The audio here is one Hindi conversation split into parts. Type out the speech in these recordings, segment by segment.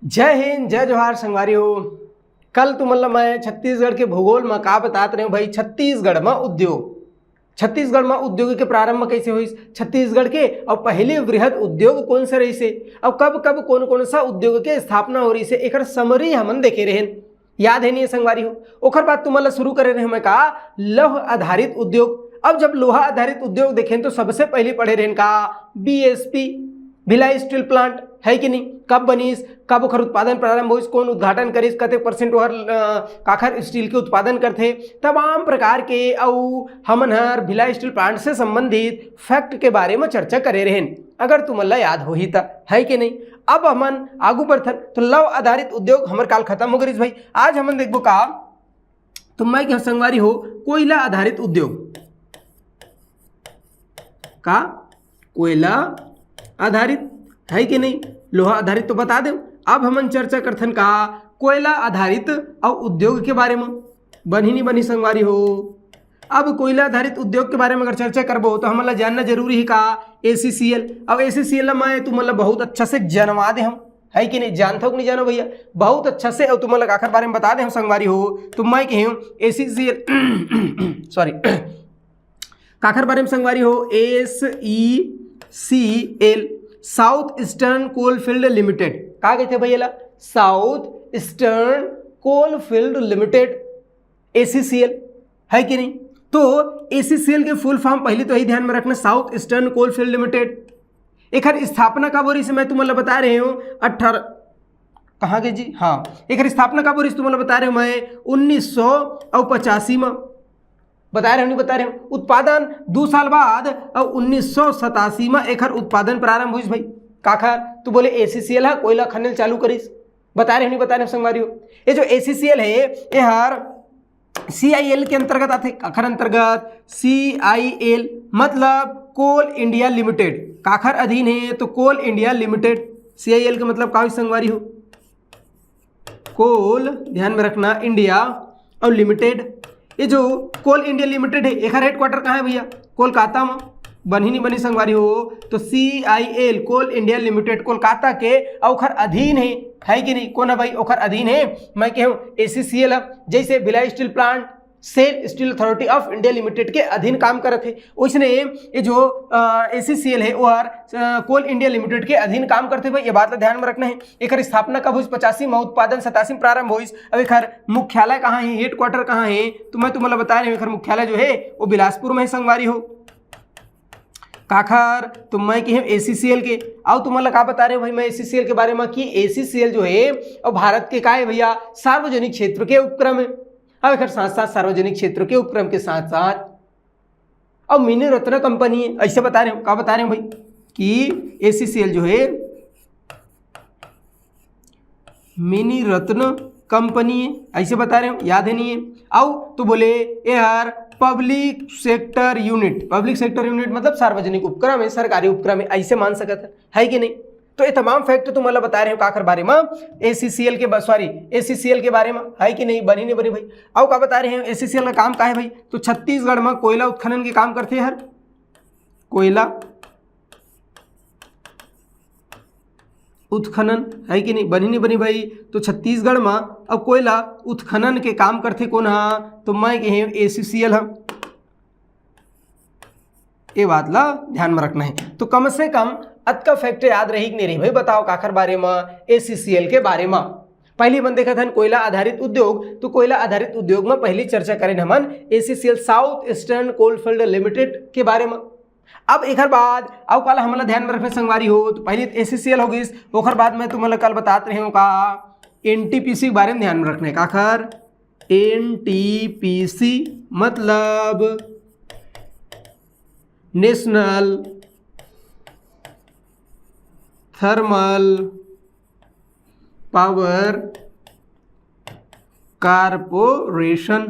जय हिंद जय जोहार संगवारियों। कल तुमला मैं छत्तीसगढ़ के भूगोल में का बतात रहे भाई। छत्तीसगढ़ में उद्योग के प्रारंभ कैसे हुई छत्तीसगढ़ के, और पहले वृहद उद्योग कौन से रही से, और कब कब कौन कौन सा उद्योग के स्थापना हो रही से, एक समरी हमन देखे रहे। याद है नहीं संगवारी हो। ओकर बाद तुमला शुरू करे रहे मैं का लौह आधारित उद्योग। अब जब लोहा आधारित उद्योग देखें तो सबसे पहले पढ़े रहे का बीएसपी भिलाई स्टील प्लांट है कि नहीं। कब बनीस, कब ओखर उत्पादन प्रारंभ होइस, कौन उद्घाटन करिस, कते परसेंट ओहर काखर स्टील के उत्पादन करथे, तमाम प्रकार के अउ हमन हर भिलाई स्टील प्लांट से संबंधित फैक्ट के बारे में चर्चा करे रहेन। अगर तुमला याद होही त है कि नहीं। अब हमन आगू बढ़थन तो लौह आधारित उद्योग हमर काल खत्म हो गइस भाई। आज हमन देखबो का तुम के संगवारी हो कोयला आधारित उद्योग का, कोयला आधारित है कि नहीं, लोहा आधारित तो बता दे। अब हमन चर्चा करथन का कोयला आधारित और उद्योग के बारे में। बनी नहीं बनी संगवारी हो। अब कोयला आधारित उद्योग के बारे में अगर चर्चा करबो तो हमला जानना जरूरी है का ACCL। अब ACCL मैं तुमला बहुत अच्छा से जनवा दे हम, है कि नहीं। जानते हो कि नहीं जानो भैया, बहुत अच्छा से और तुमला आखिर बारे में बता दे हम संगवारी हो। तुम मैं कहूँ ACCL सॉरी काखर बारे में संगवारी हो SECL south eastern coalfield limited. का कहते भैया south eastern coalfield limited ACCL है कि नहीं। तो ACCL के फुल फॉर्म पहले तो यही ध्यान में रखना साउथ ईस्टर्न कोलफील्ड लिमिटेड। एक स्थापना कब हो रही से मैं तुम्हें बता रही हूँ 18 कहाँ के जी, हाँ एक स्थापना कब हो रही तुम्हें बता रही हूँ मैं 1985 में बता रहे नहीं बता रहे हूँ। उत्पादन 2 साल बाद और 1987 में एक उत्पादन प्रारंभ हुई भाई। काखर तू बोले ACCL है कोयला खनन चालू करीस, बता रहे नहीं बता रहे संगवारी हो। ये जो ACCL है ये हर CIL के अंतर्गत आते। काखर अंतर्गत CIL मतलब कोल इंडिया लिमिटेड। काखर अधीन है तो कोल इंडिया लिमिटेड। CIL का मतलब का संगवारी हो, कोल ध्यान में रखना इंडिया और लिमिटेड। ये जो कोल इंडिया लिमिटेड है एक हेडक्वार्टर कहाँ है भैया, कोलकाता में। बनी नहीं बनी संगवारी हो। तो CIL कोल इंडिया लिमिटेड कोलकाता के ओखर अधीन है कि नहीं। कौन है भाई ओखर अधीन है, मैं कहूँ ACCL है। जैसे Bhilai steel plant SAIL steel authority of India limited के अधीन काम करत है, उसने ये जो ACCL है और कोल इंडिया लिमिटेड के अधीन काम करते भाई। ये बात ला ध्यान में रखना है। एक स्थापना कब हुई 85 में, उत्पादन 87 में प्रारंभ हुई। अब एक मुख्यालय कहाँ है, हेडक्वार्टर कहाँ है, तो मैं तुम्हें बता रही हूँ मुख्यालय जो है वो बिलासपुर में है संगवारी हो। काखर तुम मैं की ACCL के आओ तुम्हारा का बता रहे हो भाई मैं ACCL के बारे में कि ACCL जो है और भारत के का है भैया सार्वजनिक क्षेत्र के उपक्रम है। अब एक साथ साथ सार्वजनिक क्षेत्र के उपक्रम के साथ साथ अब मिनी रत्न कंपनी है। ऐसे बता रहे हो क्या बता रहे हो भाई कि ACCL जो है मिनी रत्न कंपनी है, ऐसे बता रहे हो। याद है नहीं है। आओ तो बोले यार public sector unit. Public sector unit मतलब सार्वजनिक उपक्रम है, सरकारी उपक्रम है, ऐसे मान सकता है कि नहीं। तो ये तमाम फैक्ट तुम्हारा बता रहे हो काखर बारे में ACCL के बारे में, है कि नहीं। बनी नहीं बनी भाई। अब क्या बता रहे हैं ACCL का काम का है भाई, तो छत्तीसगढ़ में कोयला उत्खनन के काम करते हैं हर कोयला उत्खनन, है कि नहीं। बनी नहीं बनी भाई। तो छत्तीसगढ़ में अब कोयला उत्खनन के काम करते कौन है, तो मैं कहे ACCL है। ये बात ला ध्यान में रखना है। तो कम से कम अत का फैक्ट याद रही कि नहीं रही भाई। बताओ काखर बारे में ACCL के बारे में। पहली बन देखा था कोयला आधारित उद्योग, तो कोयला आधारित उद्योग में पहली चर्चा करें हमन ACCL south eastern coalfield limited के बारे में। अब एक बाद अब कल हमला ध्यान में रखने संगवारी हो, तो पहले ACCL हो गई, ओखर बाद में तुम्हें कल बताते रहे हो का NTPC के बारे में ध्यान में रखने। काखर NTPC मतलब नेशनल थर्मल पावर कारपोरेशन,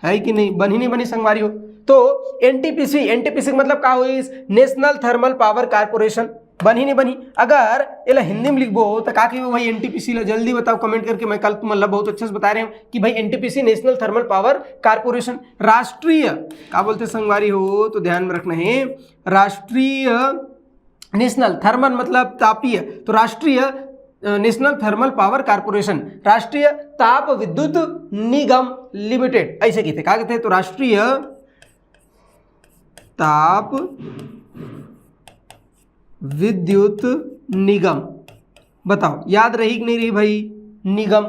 है कि नहीं। बनी नहीं बनी संगवारी हो। तो NTPC मतलब का हुई नेशनल थर्मल पावर कारपोरेशन। बनी नहीं बनी। अगर ये हिंदी में लिखबो तो का कहियो भाई NTPC ला जल्दी बताओ कमेंट करके। मैं कल तुम्हारा बहुत अच्छे से बता रहे हूँ कि भाई NTPC national thermal power corporation राष्ट्रीय का बोलते संगवारी हो, तो ध्यान में रखना है राष्ट्रीय नेशनल थर्मल मतलब तापीय, तो राष्ट्रीय नेशनल थर्मल पावर कारपोरेशन, राष्ट्रीय ताप विद्युत निगम लिमिटेड, ऐसे कहते क्या कहते हैं, तो राष्ट्रीय ताप विद्युत निगम। बताओ याद रही कि नहीं रही भाई, निगम।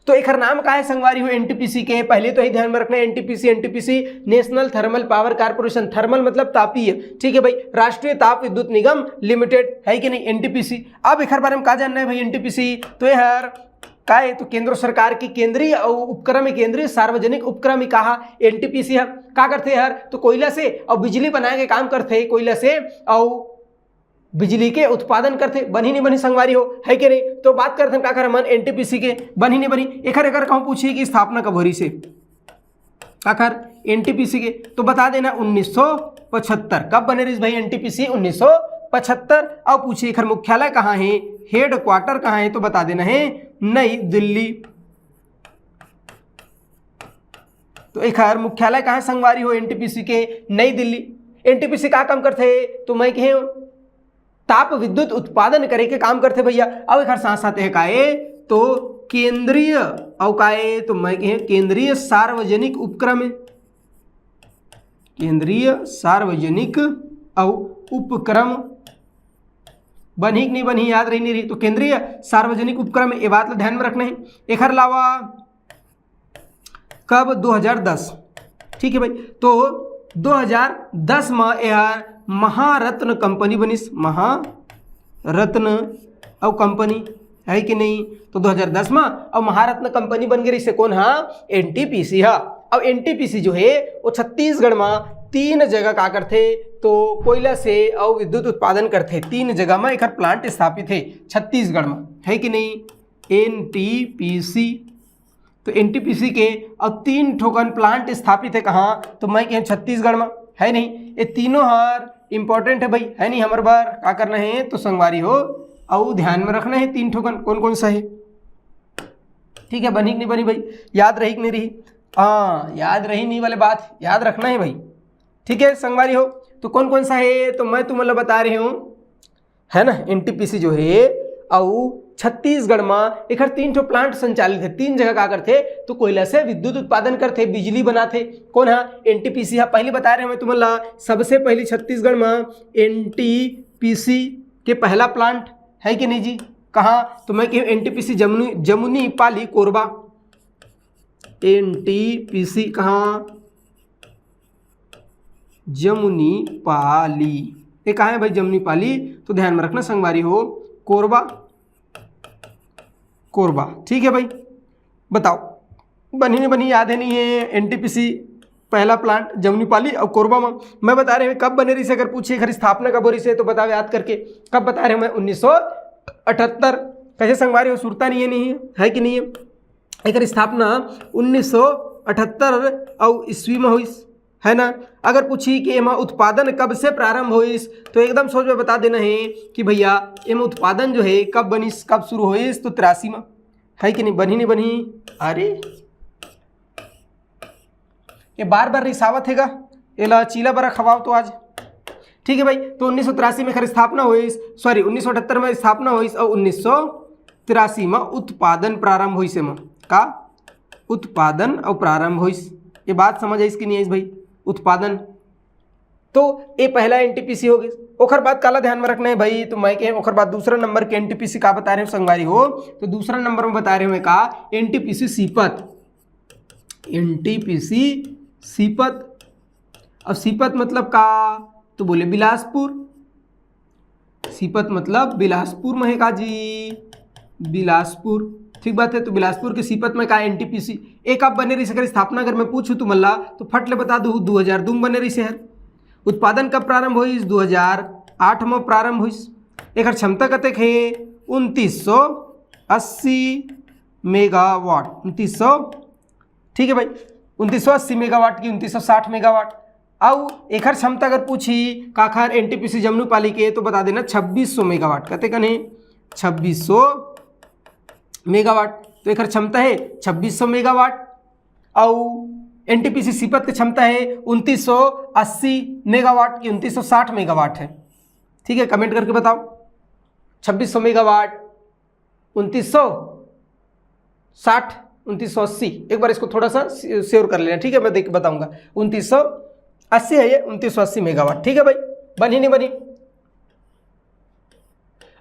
तो एक नाम का है संगवारी हो एनटीपीसी के, पहले तो ही ध्यान में रखना है NTPC, NTPC national thermal power corporation, thermal मतलब तापीय, ठीक है भाई, राष्ट्रीय ताप विद्युत निगम लिमिटेड, है कि नहीं एनटीपीसी। अब एक बारे में क्या जानना है भाई एनटीपीसी, तो यार का है, तो केंद्र सरकार की केंद्रीय उपक्रम, केंद्रीय सार्वजनिक उपक्रम कहा एनटीपीसी है, क्या करते यार, तो कोयला से और बिजली बनाए के काम करते, कोयला से और बिजली के उत्पादन करते, बनी नहीं बनी संगवारी हो, है कि नहीं। तो बात करते हैं क्या कर मन एनटीपीसी के, बनी नहीं बनी। एक कहूँ पूछिए कि स्थापना कब हो रही से, क्या कर एनटीपीसी के, तो बता देना 1975। कब बने रही भाई एनटीपीसी, 1975। अब पूछिए एक मुख्यालय कहाँ है, हेड क्वार्टर कहाँ है, तो बता देना है नई दिल्ली। तो एक मुख्यालय कहाँ संगवारी हो एनटीपीसी के, नई दिल्ली। एनटीपीसी का काम करते, तो मैं कहे ताप विद्युत उत्पादन करे के काम करते भैया। अब एक साथ साथ है काए, तो केंद्रीय अवकाए, तो मैं कहे केंद्रीय सार्वजनिक उपक्रम, केंद्रीय सार्वजनिक उपक्रम, बनी कि नहीं बनी, याद रही नहीं रही, तो केंद्रीय सार्वजनिक उपक्रम, ये बात ध्यान में रखना है। एक अलावा कब, 2010, ठीक है भाई। तो 2010 में यार महारत्न कंपनी बनिस, महारत्न और कंपनी, है कि नहीं। तो 2010 में अब महारत्न कंपनी बन गई, से कौन, हाँ एनटीपीसी है। अब एनटीपीसी जो है वो छत्तीसगढ़ में 3 जगह का करते, तो कोयला से और विद्युत उत्पादन करते, 3 जगह में एक प्लांट स्थापित है छत्तीसगढ़ में, है कि नहीं एनटीपीसी। तो एनटीपीसी के अब 3 ठोकन प्लांट स्थापित है कहाँ, तो मैं कहें छत्तीसगढ़ में, है नहीं। ये तीनों हार इंपॉर्टेंट है भाई, है नहीं, हमारे बार क्या करना है, तो संगवारी हो और ध्यान में रखना है 3 ठोकन कौन कौन सा है, ठीक है। बनी कि नहीं बनी भाई, याद रही कि नहीं रही, हाँ याद रही नहीं वाले बात याद रखना है भाई, ठीक है संगवारी हो। तो कौन कौन सा है, तो मैं तुम्हें बता रही हूँ, है ना। एनटीपीसी जो है और छत्तीसगढ़ में एक 3 ठो प्लांट संचालित है, 3 जगह का करते, तो कोयला से विद्युत उत्पादन करते, बिजली बनाते, कौन है एनटीपीसी है। पहले बता रहे हैं मैं तुम्हें, सबसे पहले छत्तीसगढ़ में एनटीपीसी के पहला प्लांट, है कि नहीं जी, कहाँ, तो मैं कहूँ एनटीपीसी जमुनी पाली कोरबा, एनटीपीसी कहाँ, जमुनी पाली, ये कहाँ है भाई, जमुनी पाली। तो ध्यान में रखना संगवारी हो, कोरबा, कोरबा, ठीक है भाई। बताओ बनी नहीं बनी, याद है नहीं है, एनटीपीसी पहला प्लांट जमुनी पाली और कोरबा में। मैं बता रहे हैं कब बने रही से, अगर पूछिए घर स्थापना कब हो रही से, तो बताओ याद करके, कब बता रहे हैं मैं 1978। कैसे संगवारी हो, सुरता नहीं है कि नहीं है। एक स्थापना 1978 और ईस्वी में हुई, है ना। अगर पूछी कि एमा उत्पादन कब से प्रारंभ हुई, तो एकदम सोच में बता देना है कि भैया एमा उत्पादन जो है कब बनिस, कब शुरू हुई, तो 83 में, है कि नहीं। बनी नहीं बनी, अरे ये बार बार रिसावत हैगा, ये ला चीला बरा खवाओ तो आज, ठीक है भाई। तो 1983 में खैर स्थापना हुई, सॉरी 1978 में स्थापना हुई और 1983 में उत्पादन प्रारंभ हुई से, का उत्पादन और प्रारंभ हुई। ये बात समझ आई इसकी नहीं है भाई, उत्पादन। तो ये पहला एनटीपीसी हो गई। ओखर बाद काला ध्यान में रखना है भाई, तो मैं कहें ओखर बाद दूसरा नंबर के एनटीपीसी का बता रहे हो संगवारी हो, तो दूसरा नंबर में बता रहे हो का एनटीपीसी सीपत, एनटीपीसी सीपत। अब सीपत मतलब का, तो बोले बिलासपुर, सीपत मतलब बिलासपुर में है का जी, बिलासपुर, ठीक बात है। तो बिलासपुर के सीपत में का एनटीपीसी एक आप बने रही से स्थापना, अगर मैं पूछूं तो मल्ला तो फट ले बता दूँ 2002 में बने रही से है। उत्पादन कब प्रारंभ हुई, 2008 में प्रारंभ हुई। एक क्षमता कतक है 2980 मेगावाट, 2900, ठीक है भाई, 2980 मेगावाट की 2960 मेगावाट। और एक क्षमता अगर पूछी काखर एनटीपीसी जमुनी पाली के, तो बता देना 2600 मेगावाट, कहते कने 2600 मेगावाट। तो एक क्षमता है 2600 मेगावाट और एनटीपीसी सीपत की क्षमता है 2980 मेगावाट की 2960 मेगावाट है, ठीक है। कमेंट करके बताओ 2600 मेगावाट 2960, 2980, एक बार इसको थोड़ा सा श्योर कर लेना, ठीक है, मैं देख के बताऊंगा। 2980 है ये, 2980 मेगावाट, ठीक है भाई, बनी नहीं बनी।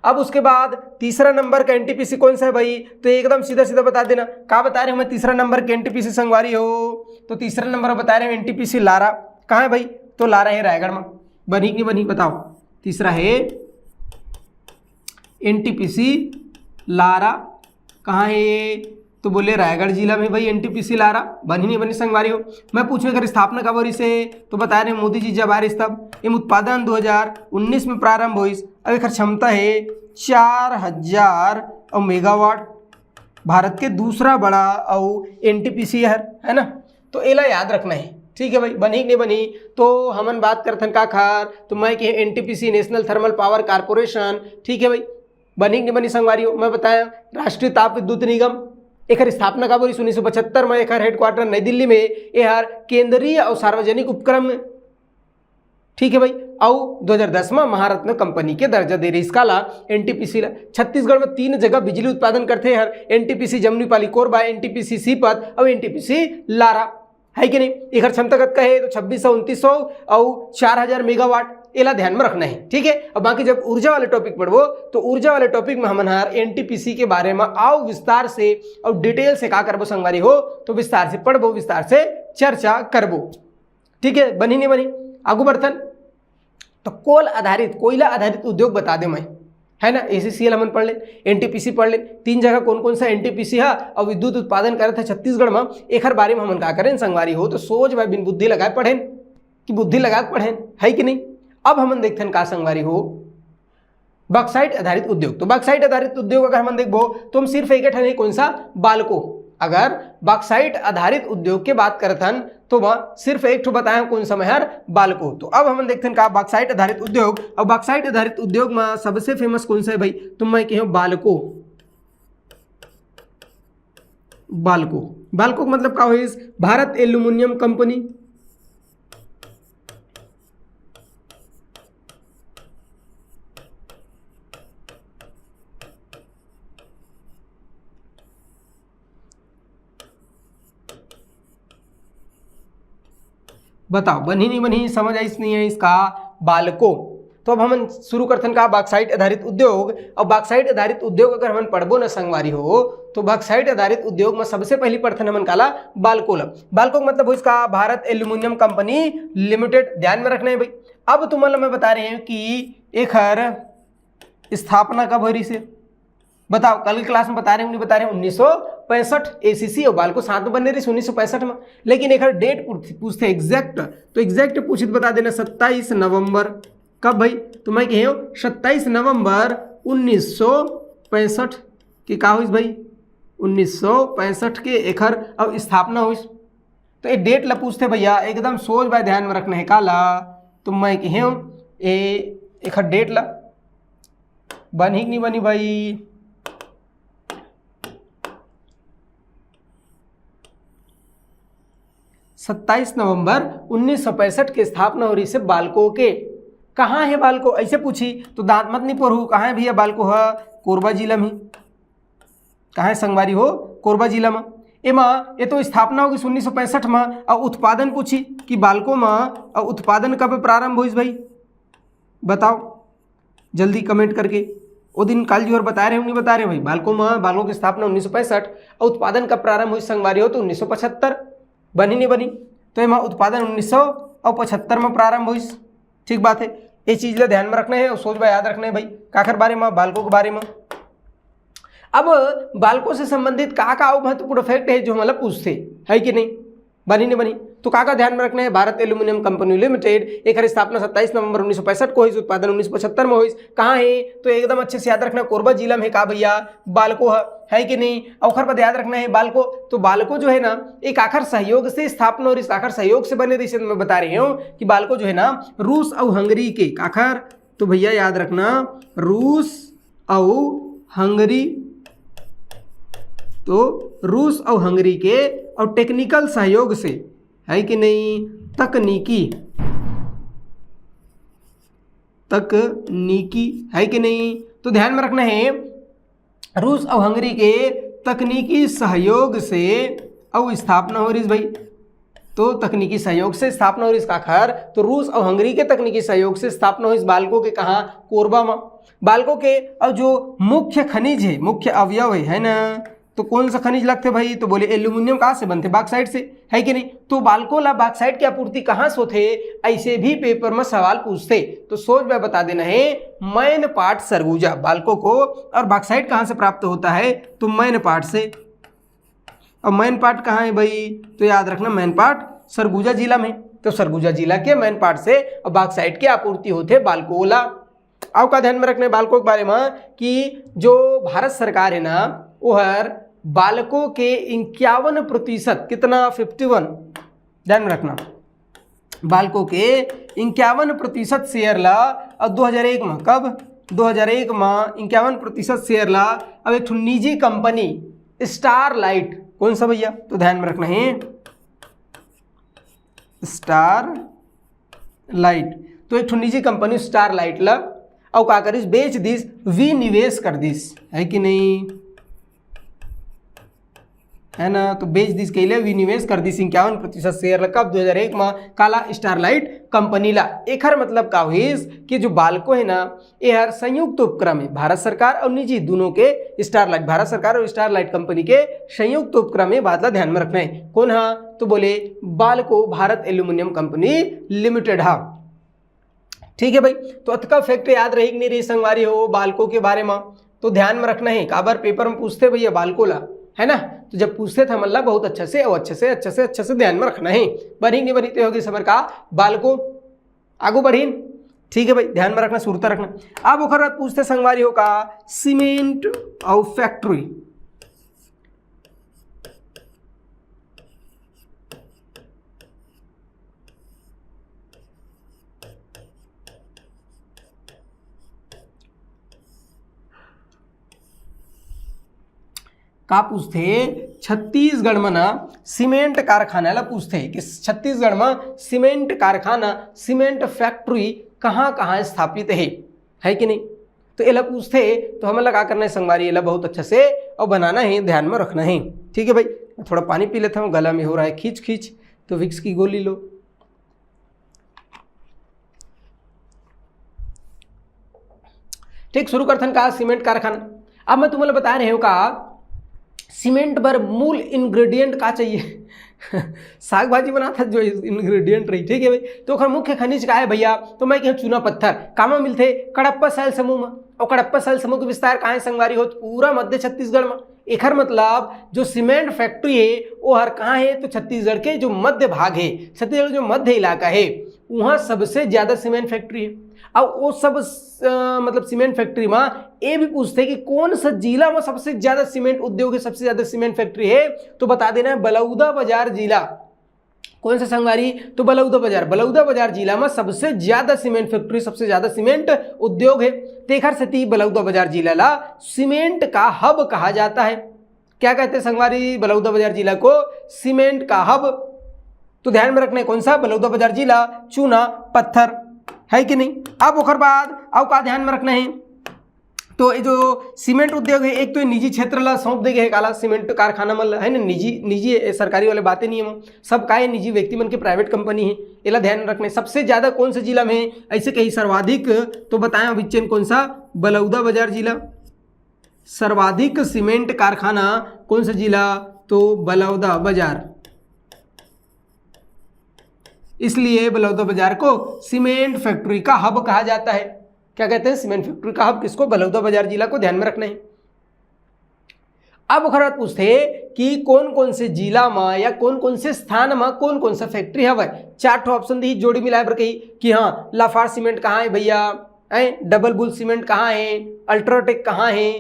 अब उसके बाद तीसरा नंबर का एनटीपीसी कौन सा है भाई, तो एकदम सीधा सीधा बता देना। क्या बता रहे हैं हमें तीसरा नंबर के एनटीपीसी संगवारी हो, तो तीसरा नंबर बता रहे हैं एनटीपीसी लारा। कहाँ है भाई, तो लारा है रायगढ़ में, बनी कि नहीं बनी बताओ। तीसरा है एनटीपीसी लारा, कहाँ है ये, तो बोले रायगढ़ जिला में भाई एनटीपीसी लारा, बनी नहीं बनी संगवारी हो। मैं पूछूं अगर स्थापना कब हुई से, तो बता रहे मोदी जी जब आ रहे तब। एम उत्पादन 2019 में प्रारंभ हुई। अब एक क्षमता है 4000 मेगावाट, भारत के दूसरा बड़ा और एनटीपीसी है ना, तो एला याद रखना है, ठीक है भाई, बनी नहीं बनी। तो हमन बात करथन का खार, तो मैं कि NTPC national thermal power corporation, ठीक है भाई, बनी नहीं बनी संगवारी हो। मैं बताया राष्ट्रीय ताप विद्युत निगम, एक स्थापना कब हुई 1975 में, एक हेडक्वार्टर नई दिल्ली में, यह केंद्रीय और सार्वजनिक उपक्रम में, ठीक है भाई, और 2010 में महारत्न कंपनी के दर्जा दे रही इसका ला एनटीपीसी ला। छत्तीसगढ़ में 3 जगह बिजली उत्पादन करते हैं, एनटीपीसी जमुनीपाली कोरबा, एनटीपीसी सीपत और एनटीपीसी लारा, है कि नहीं। एक क्षमता कहे तो 2600, 2900 और 4000 मेगावाट, एला ध्यान में रखना है, ठीक है। अब बाकी जब ऊर्जा वाले टॉपिक पढ़वो तो ऊर्जा वाले टॉपिक में हम एनटीपीसी के बारे में आओ विस्तार से और डिटेल से का करबो संगवारी हो, तो विस्तार से पढ़बो, विस्तार से चर्चा करबो, ठीक है, बनी नहीं बनी। आगू बढ़थन, तो कोयला आधारित उद्योग बता दे मैं, है ना, एसीसीएल हमन पढ़ ले, एनटीपीसी पढ़ ले, 3 जगह कौन कौन सा एनटीपीसी है और विद्युत उत्पादन करे थे छत्तीसगढ़ में, एक बारे में हमन का करें संगवारी हो, तो सोच भाई बिन बुद्धि लगाए पढ़ेन कि बुद्धि लगा पढ़ेन, है कि नहीं। अब हमन देखते का संगवारी हो बॉक्साइट आधारित उद्योग। तो बॉक्साइट आधारित उद्योग अगर हम देखबो तो हम सिर्फ एक नहीं, कौन सा, बालको। अगर बॉक्साइट आधारित उद्योग के बात करथन तो वह सिर्फ एक ठो बताया कौन सा महर, बालको। तो अब हम देखते हैं का बॉक्साइट आधारित उद्योग, और बॉक्साइट आधारित उद्योग में सबसे फेमस कौन सा है भाई, तो मैं कहूँ बालको। बालको, बालको का मतलब का हुई, भारत एल्यूमिनियम कंपनी, बताओ बनी नहीं बनी, समझ आई नहीं है इसका, बालको। तो अब हम शुरू करते हैं का बॉक्साइट आधारित उद्योग। और बॉक्साइट आधारित उद्योग अगर हम पढ़बो ना संगवारी हो, तो बॉक्साइट आधारित उद्योग में सबसे पहली प्रथन हमन काला बालको। बालको मतलब हो इसका भारत एल्यूमिनियम कंपनी लिमिटेड, ध्यान में रखना है भाई। अब तुम्हारा मैं बता रहे हैं कि एक स्थापना कब हो रही से, बताओ, कल की क्लास में बता रहे हैं, बता रहे हैं 1965, एसीसी और बालको साथ में बने रही 1965 में। लेकिन एक डेट पूछते एग्जैक्ट, तो एग्जैक्ट पूछे तो बता देना 27 नवंबर, कब भाई, तो मैं कह 27 नवंबर 1965 की का हुई भाई, 1965 के एखर अब स्थापना हुई। तो ये डेट ला पूछते भैया, एकदम सोच भाई ध्यान में रखना है काला। तो मैं कह एखर डेट ला बनी नहीं बनी भाई, 27 नवंबर 1965 के स्थापना हो रही से बालको के। कहाँ है बालको, ऐसे पूछी तो दांत मत नहीं पढ़ू, कहाँ है भैया बालको, है कोरबा जिला में। कहाँ है संगवारी हो, कोरबा जिला में। एमा ये तो स्थापना होगी 1965 में, और उत्पादन पूछी कि बालको में और उत्पादन कब प्रारंभ हुई भाई, बताओ जल्दी कमेंट करके। वो दिन कल जी और बता रहे हो नहीं बता रहे भाई, बालको में, बालको की स्थापना 1965 और उत्पादन कब प्रारंभ हुई संगवारी हो, तो 1975, बनी नहीं बनी। तो यहाँ उत्पादन 1975 में प्रारंभ हुई, ठीक बात है, ये चीज़ ध्यान में रखना है और सोच भाई याद रखना है भाई, काखर बारे में, बालको के बारे में। अब बालको से संबंधित का महत्वपूर्ण फैक्ट है जो हम मतलब पूछते है कि नहीं, बनी नहीं बनी। तो का ध्यान में रखना है, भारत एल्यूमिनियम कंपनी लिमिटेड, एक स्थापना 27 नवंबर 1965 को हुई, उत्पादन 1975 में हुई। कहाँ है, तो एकदम अच्छे से याद रखना, कोरबा जिला में का भैया बालको है कि नहीं। अवखर पर याद रखना है बालको, तो बालको जो है ना एक आखिर सहयोग से स्थापना और इस आखिर सहयोग से बने रही, मैं बता रही हूँ कि बालको जो है ना रूस और हंगरी के आखिर, तो भैया याद रखना रूस और हंगरी, तो रूस और हंगरी के और टेक्निकल सहयोग से, है कि नहीं, तकनीकी है कि नहीं। तो ध्यान में रखना है रूस और हंगरी के तकनीकी सहयोग से अब स्थापना हो रही है भाई, तो तकनीकी सहयोग से स्थापना हो रही इसका खैर, तो रूस और हंगरी के तकनीकी सहयोग से स्थापना हुई इस बाल्को के कहाँ, कोरबा में। बाल्को के अब जो मुख्य खनिज है, मुख्य अवयव है ना, तो कौन सा खनिज लगते भाई, तो बोले एल्यूमिनियम कहाँ से बनते, बॉक्साइट से, है कि नहीं। तो बाल्को ला बॉक्साइट की आपूर्ति कहाँ से होते, ऐसे भी पेपर में सवाल पूछते, तो सोच में बता देना है मैन पाट सरगुजा बाल्को को, और बॉक्साइट कहाँ से प्राप्त होता है, तो मैन पाट से। अब मैन पाट कहाँ है भाई, तो याद रखना मैन पाट सरगुजा जिला में, तो सरगुजा जिला के मैन पाट से बॉक्साइट की आपूर्ति होते बाल्कोला। अब का ध्यान में रखना बाल्को के बारे में कि जो भारत सरकार है ना, वो हर बाल्को के 51% कितना 51, ध्यान में रखना, बाल्को के 51% शेयर ला। और 2001 में, कब 2001 में 51% शेयर ला अब एक निजी कंपनी स्टारलाइट, कौन सा भैया, तो ध्यान में रखना है स्टारलाइट, तो एक निजी कंपनी स्टारलाइट ला और का करिस बेच दिस, विनिवेश कर दिस, है कि नहीं, है ना, तो बेच दिस के लिए विनिवेश कर दिस 51% शेयर कब 2001 में काला स्टारलाइट कंपनी ला। एकर मतलब का हुई कि जो बाल्को है ना, ये हर संयुक्त उपक्रम है भारत सरकार और निजी दोनों के, स्टारलाइट भारत सरकार और स्टारलाइट कंपनी के संयुक्त उपक्रम है, बात ला ध्यान में रखना है। कौन हा, तो बोले Balco Bharat aluminium company limited हा। ठीक है भाई, तो अतका फैक्ट याद रहेगी नहीं रही संगवारी हो बाल्को के बारे में, तो ध्यान में रखना है। काबर पेपर में पूछते भैया बाल्को ला, है ना, तो जब पूछते थे मल्ला बहुत अच्छे से और अच्छे से ध्यान में रखना है। बढ़ी नहीं बढ़ी तो होगी सबर का बाल्को आगू बढ़ीन, ठीक है भाई, ध्यान में रखना, सुरता रखना। अब ओकर बाद पूछते संगवारी हो का सीमेंट और फैक्ट्री, का पूछते छत्तीसगढ़ में ना सीमेंट कारखाना ला पूछते कि छत्तीसगढ़ में सीमेंट कारखाना, सीमेंट फैक्ट्री कहाँ कहाँ स्थापित है कि नहीं, तो ये पूछते, तो हमें लगा करना है संगवारी, ये बहुत अच्छे से और बनाना है, ध्यान में रखना है। ठीक है भाई, थोड़ा पानी पी लेता हूँ, गला में हो रहा है खींच खींच, तो विक्स की गोली लो। ठीक, शुरू करथन का सीमेंट कारखाना। अब मैं तुम्हें बता रहे हूँ का सीमेंट पर मूल इंग्रेडिएंट का चाहिए साग भाजी बनाता जो इंग्रेडिएंट रही, ठीक है भाई, तो ओकर मुख्य खनिज का है भैया, तो मैं कहूँ चूना पत्थर, कहाँ मिलते, कडप्पा शैल समूह में, और कडप्पा शैल समूह के विस्तार कहाँ है संगवारी हो, पूरा मध्य छत्तीसगढ़ में। एकर मतलब जो सीमेंट फैक्ट्री है वो हर कहाँ है, तो छत्तीसगढ़ के जो मध्य भाग है, छत्तीसगढ़ जो मध्य इलाका है वहाँ सबसे ज्यादा सीमेंट फैक्ट्री है। अब वो सब मतलब सीमेंट फैक्ट्री में ये भी पूछते हैं कि कौन सा जिला में सबसे ज्यादा सीमेंट उद्योग है, सबसे ज्यादा सीमेंट फैक्ट्री है, तो बता देना है बलौदाबाजार जिला। कौन सा संगवारी, तो बलौदाबाजार जिला में सबसे ज्यादा सीमेंट फैक्ट्री, सबसे ज्यादा सीमेंट उद्योग है। तेखर से बलौदाबाजार जिला ला सीमेंट का हब कहा जाता है। क्या कहते हैं संगवारी, बलौदाबाजार जिला को सीमेंट का हब, तो ध्यान में रखना है कौन सा, बलौदाबाजार जिला, चूना पत्थर, है कि नहीं। अब ओकर बाद अब का ध्यान में रखना है, तो ये जो सीमेंट उद्योग है एक तो निजी क्षेत्र ला सौंप दे गए काला सीमेंट कारखाना मन है ना, निजी सरकारी वाले बातें नहीं है, सब का है निजी व्यक्ति मन के प्राइवेट कंपनी है, एला ध्यान रखना। सबसे ज्यादा कौन सा जिला में ऐसे कहीं सर्वाधिक, तो बताएं विच्चन कौन सा, बलौदाबाजार जिला। सर्वाधिक सीमेंट कारखाना कौन सा जिला, तो बलौदाबाजार, इसलिए बलौदाबाजार को सीमेंट फैक्ट्री का हब कहा जाता है। क्या कहते हैं, सीमेंट फैक्ट्री का हब किसको, बलौदाबाजार जिला को, ध्यान में रखना है। अब ओकर पूछते कि कौन कौन से जिला में या कौन कौन से स्थान में कौन कौन सा फैक्ट्री हवा, 4 ऑप्शन दी जोड़ी मिलाए पर कही कि हाँ लाफार सीमेंट कहाँ है भैया, डबल बुल सीमेंट कहाँ है, अल्ट्राटेक कहाँ है,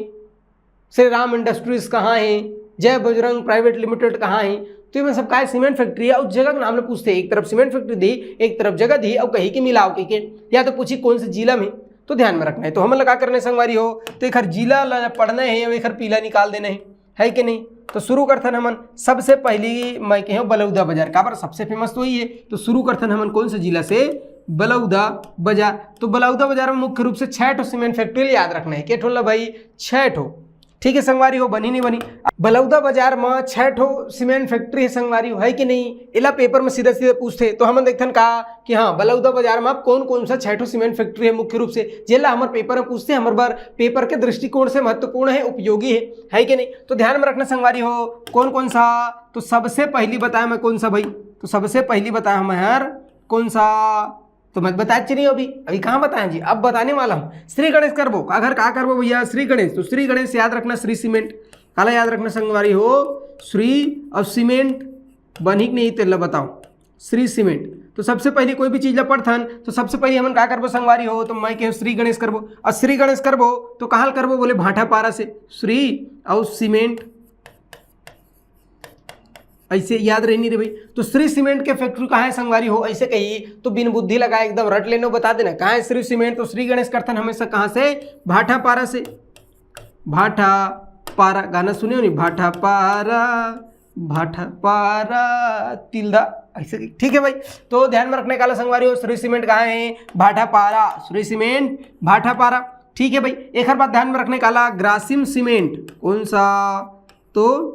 श्री राम इंडस्ट्रीज कहाँ है, जय बजरंग प्राइवेट लिमिटेड कहाँ है, तो ये सब का सीमेंट फैक्ट्री है। उस जगह का नाम पूछते, एक तरफ सीमेंट फैक्ट्री दी, एक तरफ जगह दी, और कहीं की मिलाओ कहीं के, या तो पूछी कौन से जिला में, तो ध्यान में रखना है। तो हम लगा करने संगवारी हो, तो एक हर जिला पढ़ना है और एक हर पीला निकाल देना है कि नहीं। तो शुरू करथन हमन सबसे पहली मैं कहो बलौदाबाजार, का सबसे फेमस तो ही है, तो शुरू करथन हमन कौन से जिला से, बलौदाबाजार। तो बलौदाबाजार में मुख्य रूप से 6 सीमेंट फैक्ट्री याद रखना है, के ठोला भाई 6, ठीक है संगवारी हो, बनी नहीं बनी। बलौदा बाजार में 6 ठो सीमेंट फैक्ट्री है संगवारी हो, है कि नहीं। इला पेपर में सीधे सीधे पूछते तो हम देखथन कहा कि हाँ बलौदा बाजार में कौन कौन सा 6 ठो सीमेंट फैक्ट्री है मुख्य रूप से, जेला हमारे पेपर में पूछते हैं, हमारे बार पेपर के दृष्टिकोण से महत्वपूर्ण है, उपयोगी है कि नहीं। तो ध्यान में रखना संगवारी हो कौन कौन सा। तो सबसे पहली बताया मैं कौन सा भाई, तो सबसे पहली बताया मैं यार कौन सा, तो मैं बताया नहीं अभी कहाँ बताया जी, अब बताने वाला हूँ। श्री गणेश करबो, अगर कहा करबो भैया श्री गणेश, तो श्री गणेश याद रखना, श्री सीमेंट काला याद रखना संगवारी हो, श्री और सीमेंट बनी नहीं तेल बताओ, श्री सीमेंट। तो सबसे पहले कोई भी चीज ला पढ़थन तो सबसे पहले हम का करबो संगवारी हो, तो मैं कहूँ श्री गणेश करबो, और श्री गणेश करबो तो कहाँ करबो बोले भाटापारा से, श्री और सीमेंट ऐसे याद रहनी रे भाई। तो श्री सीमेंट के फैक्ट्री कहाँ है संगवारी हो, ऐसे कही तो बिन बुद्धि लगाए एकदम रट लेने बता देना कहाँ है श्री सीमेंट। तो श्री गणेश करथन हमेशा कहाँ से, भाटापारा से, भाटापारा गाना सुने हो नहीं, भाटापारा भाटापारा तिल्दा ऐसे, ठीक है भाई। तो ध्यान में रखने का संगवारी हो श्री सीमेंट कहाँ है, भाटापारा, श्री सीमेंट भाटापारा, ठीक है भाई। एक हर बात ध्यान में रखने का ग्रासिम सीमेंट कौन सा, तो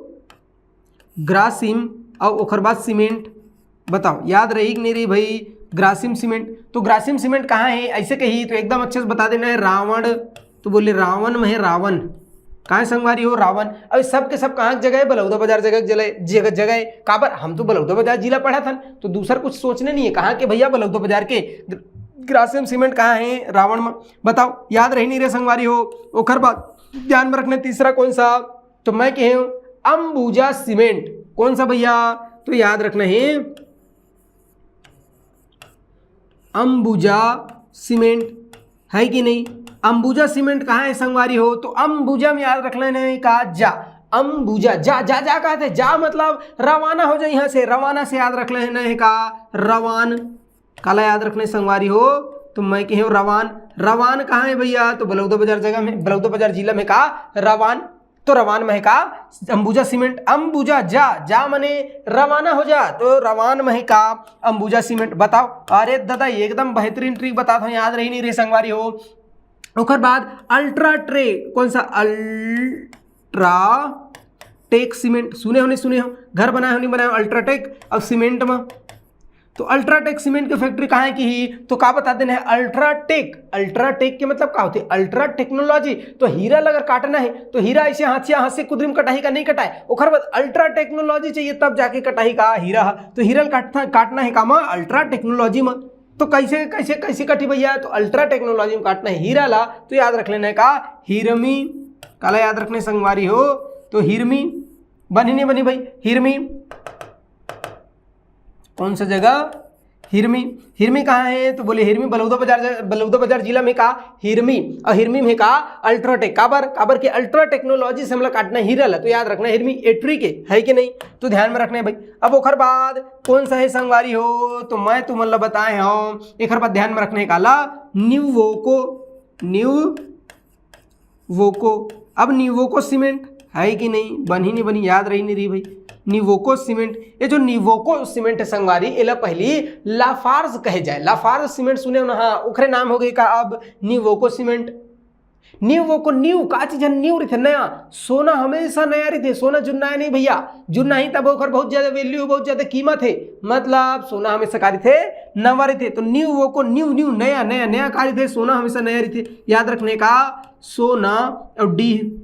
ग्रासिम और ओखर बाद सीमेंट बताओ याद रही कि नहीं रही भाई, ग्रासिम सीमेंट। तो ग्रासिम सीमेंट कहाँ है ऐसे कही तो एकदम अच्छे से बता देना है, रावण, तो बोले रावण में है, रावण कहाँ है संगवारी हो, रावण। अब सब के सब कहाँ जगह है, बलौदा बाजार जगह काबर, हम तो बलौदा बाजार जिला पढ़ा था तो दूसरा कुछ सोचने नहीं है, कहाँ के भैया बलौदा बाजार के। ग्रासिम सीमेंट कहाँ है, रावण में, बताओ याद रही नहीं रे संगवारी हो। ओखर बाद ध्यान में रखने तीसरा कौन सा, तो मैं कहूँ अंबुजा सीमेंट कौन सा भैया, तो याद रखना है अंबुजा सीमेंट, है कि नहीं। अंबुजा सीमेंट कहाँ है संगवारी हो, तो अंबुजा में याद रख लेना है का जा, अंबुजा जा जा जा कहते हैं, जा मतलब रवाना हो जाए यहाँ से, रवाना से याद रख लेना है का रवान, काला याद रखने संगवारी हो। तो मैं कहूँ रवान, रवान कहाँ है भैया, तो बलौदा बाजार जगह में, बलौदा बाजार जिला में का रवान, तो रवान में है का अंबुजा सीमेंट। अंबुजा जा जा मने रवाना हो जा, तो रवान में है का अंबुजा सीमेंट, बताओ। अरे दादा एकदम बेहतरीन ट्रिक बताता हूँ, याद रही नहीं रे संगवारी हो। ओकर बाद अल्ट्राटेक कौन सा, अल्ट्राटेक सीमेंट सुने हो नहीं सुने हो, घर बनाए हो नहीं बनाए हो, अल्ट्राटेक और सीमेंट में। तो अल्ट्राटेक सीमेंट की फैक्ट्री कहाँ है की ही, तो का बता देना है अल्ट्राटेक, अल्ट्राटेक के मतलब क्या होती है, अल्ट्रा टेक्नोलॉजी। तो हीरा अगर काटना है तो हीरा ऐसे हाथ से कुदरीम कटाई का नहीं कटाए, ओखर बाद अल्ट्रा टेक्नोलॉजी चाहिए तब जाके कटाई का हीरा, तो हीरा काटना है का अल्ट्रा टेक्नोलॉजी में। तो कैसे कैसे कैसे कटी भैया, तो अल्ट्रा टेक्नोलॉजी में काटना है हीरा ला, तो याद रख लेना है का हिरमी, काला याद रखने संगवारी हो। तो हिरमी बनी नहीं बनी भाई, हिरमी कौन सा जगह, हिरमी, हिरमी कहाँ है, तो बोले हिरमी बलौदा बाजार जिला में का हिरमी, और हिरमी में का अल्ट्राटेक, काबर के अल्ट्रा टेक्नोलॉजी से हमला काटना हीरा ला, तो याद रखना हिरमी एट्री के, है कि नहीं। तो ध्यान में रखना है भाई। अब ओखर बाद कौन सा है संगवारी हो, तो मैं तुमला बताए हूँ, एक बात ध्यान में रखने का न्यूवोको, न्यूवोको। अब न्यूवोको सीमेंट है कि नहीं, बनी नहीं बनी, याद रही नहीं रही भाई, निवोको सीमेंट। ये जो निवोको सीमेंट है संगवारी एला पहली लाफार्ज कहे जाए, लाफार्ज सीमेंट सुने हो ना, हाँ ओखरे नाम हो गई का अब निवोको सीमेंट। निवोको न्यू का चीज न्यू रही थे, नया, सोना हमेशा नया रही थे, सोना जुन्ना नहीं भैया, जुन्ना ही तब ओखर बहुत ज्यादा वैल्यू, बहुत ज्यादा कीमत है, मतलब सोना हमेशा कार्य थे नवा रही थे। तो निवोको न्यू नया नया नया कार्य थे, सोना हमेशा नया रही थे, याद रखने का सोना और डी।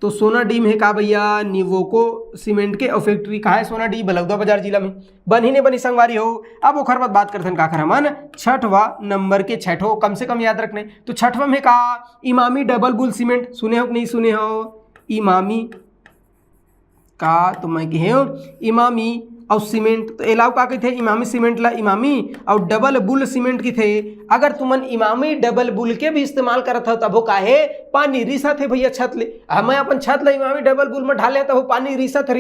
तो सोना डी में का भैया निवोको सीमेंट के और फैक्ट्री कहाँ है, सोना डी बलौदा बाजार जिला में, बनी नहीं बनी संगवारी हो। अब ओखर बात करते हैं का खर मन छठवा नंबर के, छठो कम से कम याद रखने। तो छठवा में का इमामी डबल बुल सीमेंट सुने हो कि नहीं सुने हो, इमामी का, तो मैं कहूँ इमामी और सीमेंट, तो एलाव का कहते इमामी सीमेंट ला, इमामी और डबल बुल सीमेंट की थे। अगर तुमन इमामी डबल बुल के भी इस्तेमाल करत हो तब का है पानी रिसत है भैया छत ले, मैं अपन छत ला इमामी डबल बुल में ढाले तब पानी रिसत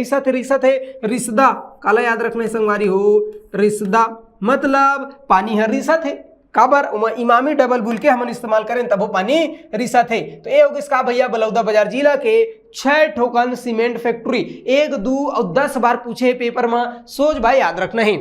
है रिसदा, काला याद रखना संगवारी हो, रिसदा मतलब पानी है रिसत है, काबर इमामी डबल बुल के हम इस्तेमाल करें तब वो पानी रिसत है। तो ये होगा इसका भैया बलौदा बाजार जिला के 6 ठोकन सीमेंट फैक्ट्री, 1 2 और 10 बार पूछे पेपर में, सोच भाई याद रखना है।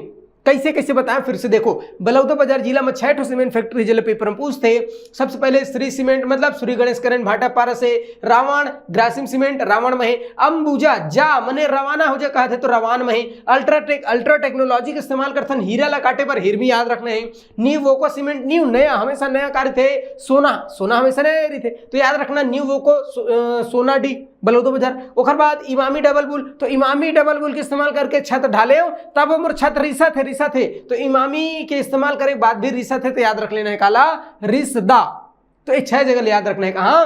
कैसे कैसे बताएं फिर से देखो। बलौदाबाजार जिला में 6 सीमेंट फैक्ट्री जिले पेपर में पूछते। सबसे पहले श्री सीमेंट मतलब श्री गणेश करण भाटा पारा से, रावण ग्रासिम सीमेंट रावण में है, अंबुजा जा मने रवाना हो जा कहा थे तो रवान में है, अल्ट्रा टेक्नोलॉजी का इस्तेमाल करते हैं हीरा ला काटे पर हिरमी याद रखना है, न्यू वोको सीमेंट न्यू नया हमेशा नया कार्य थे, सोना हमेशा नया रही थे तो याद रखना न्यू वोको सोना डी बलौदाबाजार। ओकर बाद इमामी डबल बुल तो इमामी डबल बुल के इस्तेमाल करके छत ढाले हो तब हमर छत रिसा थे तो इमामी के इस्तेमाल करे बाद भी रिसा थे तो याद रख लेना है काला रिसदा। तो ये 6 जगह याद रखना है कहाँ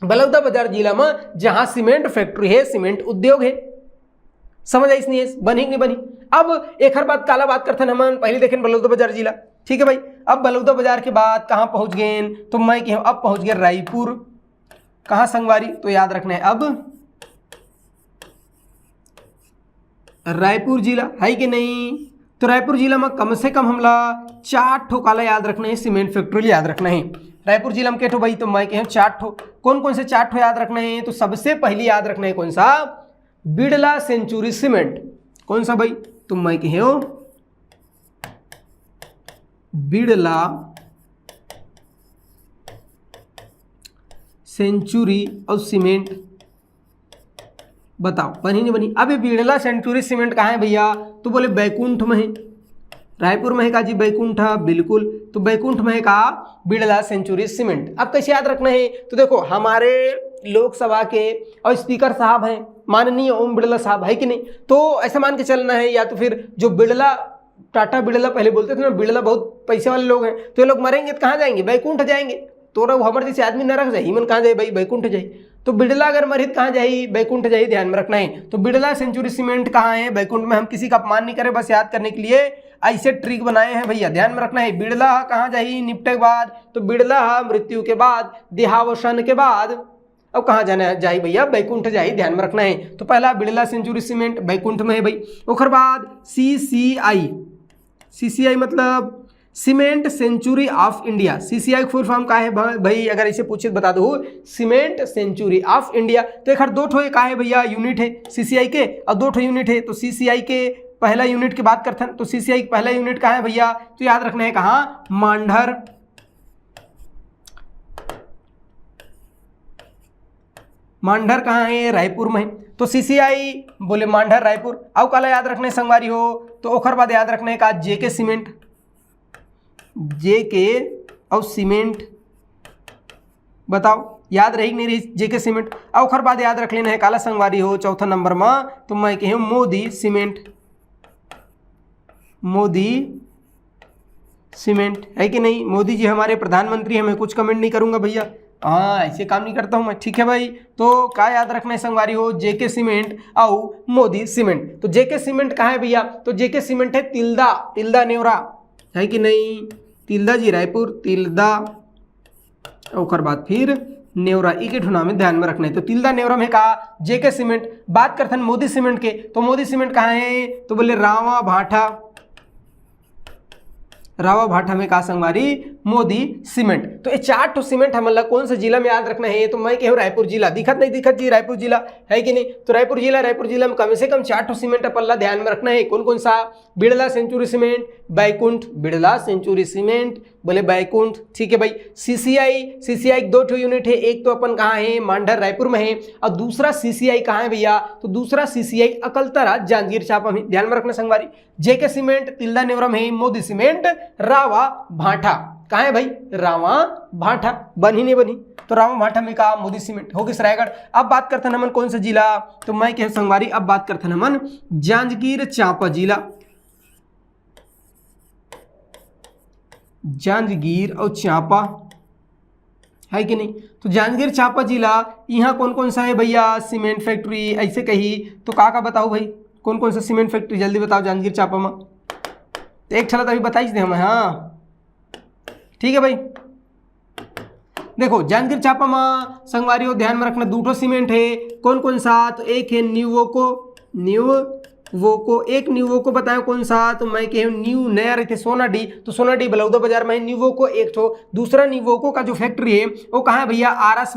बलौदाबाजार जिला में जहां सीमेंट फैक्ट्री है सीमेंट उद्योग है। समझ आई नहीं बनी नहीं बनी। अब एक हर बात काला बात करते हम पहले देखें बलौदाबाजार जिला ठीक है भाई। अब बलौदाबाजार के बाद कहाँ पहुंच गए तो मैं अब पहुंच गया रायपुर कहाँ संगवारी तो याद रखना है अब रायपुर जिला है कि नहीं। तो रायपुर जिला में कम से कम हमला 4 ठो काला याद रखना है सीमेंट फैक्ट्री याद रखना है। रायपुर जिला में केठो भाई तो मैं 4 ठो कौन कौन से 4 ठो याद रखना है तो सबसे पहले याद रखना है कौन सा बिड़ला सेंचुरी सीमेंट। कौन सा भाई तो मैं बिड़ला सेंचुरी और सीमेंट बताओ बनी नहीं बनी। अब ये बिड़ला सेंचुरी सीमेंट कहाँ है भैया तो बोले बैकुंठ में है। रायपुर में है का जी बैकुंठ बिल्कुल तो बैकुंठ में है का बिड़ला सेंचुरी सीमेंट। अब कैसे याद रखना है तो देखो हमारे लोकसभा के और स्पीकर साहब हैं माननीय ओम बिड़ला साहब है कि नहीं। तो ऐसा मान के चलना है या तो फिर जो बिड़ला टाटा बिड़ला पहले बोलते थे ना बिड़ला बहुत पैसे वाले लोग हैं तो ये लोग मरेंगे तो कहाँ जाएंगे बैकुंठ जाएंगे। तो हमारे जैसे आदमी नरक जाए हिमन कहाँ जाए भाई बैकुंठ जाए। तो बिड़ला अगर मरित कहाँ जाए बैकुंठ जाए ध्यान में रखना है। तो बिड़ला सेंचुरी सीमेंट कहाँ है बैकुंठ में। हम किसी का अपमान नहीं करें बस याद करने के लिए ऐसे ट्रिक बनाए हैं भैया ध्यान में रखना है। बिड़ला कहाँ जाए निपटे के बाद तो बिड़ला मृत्यु के बाद देहावसान के बाद अब कहाँ जाना जाए भैया बैकुंठ जाए ध्यान में रखना है। तो पहला बिड़ला सेंचुरी सीमेंट बैकुंठ में है भाई। ओकर बाद CCI मतलब cement century of India. CCI full form का है भाई अगर इसे पूछे बता दो सीमेंट सेंचुरी ऑफ इंडिया। तो एक 2 ठो का है भैया यूनिट है CCI के और 2 ठो यूनिट है। तो CCI के पहला यूनिट की बात करते हैं तो CCI का पहला यूनिट कहाँ है भैया तो याद रखना है कहाँ मांडर। मांडर कहाँ है रायपुर में। तो CCI बोले मांडर रायपुर। अब काला याद रखना है संगवारी हो तो ओखर बाद याद रखना है का JK सीमेंट JK और सीमेंट बताओ याद रही नहीं रही JK सीमेंट। और ओखर बाद याद रख लेना है काला संगवारी हो चौथा नंबर में तो मैं कहूँ मोदी सीमेंट। मोदी सीमेंट है कि नहीं। मोदी जी हमारे प्रधानमंत्री हैं मैं कुछ कमेंट नहीं करूंगा भैया हाँ ऐसे काम नहीं करता हूं मैं ठीक है भाई। तो क्या याद रखना है संगवारी हो JK सीमेंट और मोदी सीमेंट। तो JK सीमेंट कहाँ है भैया तो JK सीमेंट है तिल्दा नेवरा है कि नहीं। तिल्दा जी रायपुर तिल्दा ओकर बाद फिर नेवरा एक ठुना में ध्यान में रखना है। तो तिल्दा नेवरा में कहा JK सीमेंट। बात करते हैं मोदी सीमेंट के तो मोदी सीमेंट कहाँ है तो बोले रावा भाटा में कहा संगवारी मोदी सीमेंट। तो ये 4 ठो सीमेंट हमला कौन सा जिला में याद रखना है तो मैं कहूँ रायपुर जिला। दिखत नहीं दिखत जी रायपुर जिला है कि नहीं। तो रायपुर जिला में कम से कम 4 ठो सीमेंट पल्ला ध्यान में रखना है। कौन कौन सा Birla century cement Baikunth Birla century cement बोले बैकुंठ ठीक है भाई। CCI 2 ठो यूनिट है एक तो अपन कहाँ है मांडर रायपुर में है और दूसरा CCI कहाँ है भैया तो दूसरा CCI अकलतरा जांजगीर चांपा में ध्यान में रखना संगवारी। JK सीमेंट तिल्दा नेवरा में है मोदी सीमेंट रावा भाटा कहाँ है भाई रावा भाटा बनी नहीं बनी। तो रावा भाटा में कहा मोदी सीमेंट हो गई रायगढ़। अब बात करते हैं हमन कौन सा जिला तो मैं कह संगवारी अब बात करते हैं हमन जांजगीर चांपा जिला। जांजगीर और चांपा है कि नहीं। तो जांजगीर चांपा जिला यहाँ कौन कौन सा है भैया सीमेंट फैक्ट्री ऐसे कही तो का बताओ भाई कौन कौन सा सीमेंट फैक्ट्री जल्दी बताओ जांजगीर चांपा में। तो एक छला तो अभी बताइए दे हमें हाँ ठीक है भाई। देखो जांजगीर चांपा में संगवारी हो ध्यान में रखना 2 ठो सीमेंट है कौन कौन सा तो एक है न्यूवोको एक न्यूवोको बताएं कौन सा तो मैं कहूँ न्यू नया रहते सोना डी। तो सोना डी बलौदाबाजार में न्यूवोको एक ठो। दूसरा न्यूवोको का जो फैक्ट्री है वो कहाँ है भैया आरस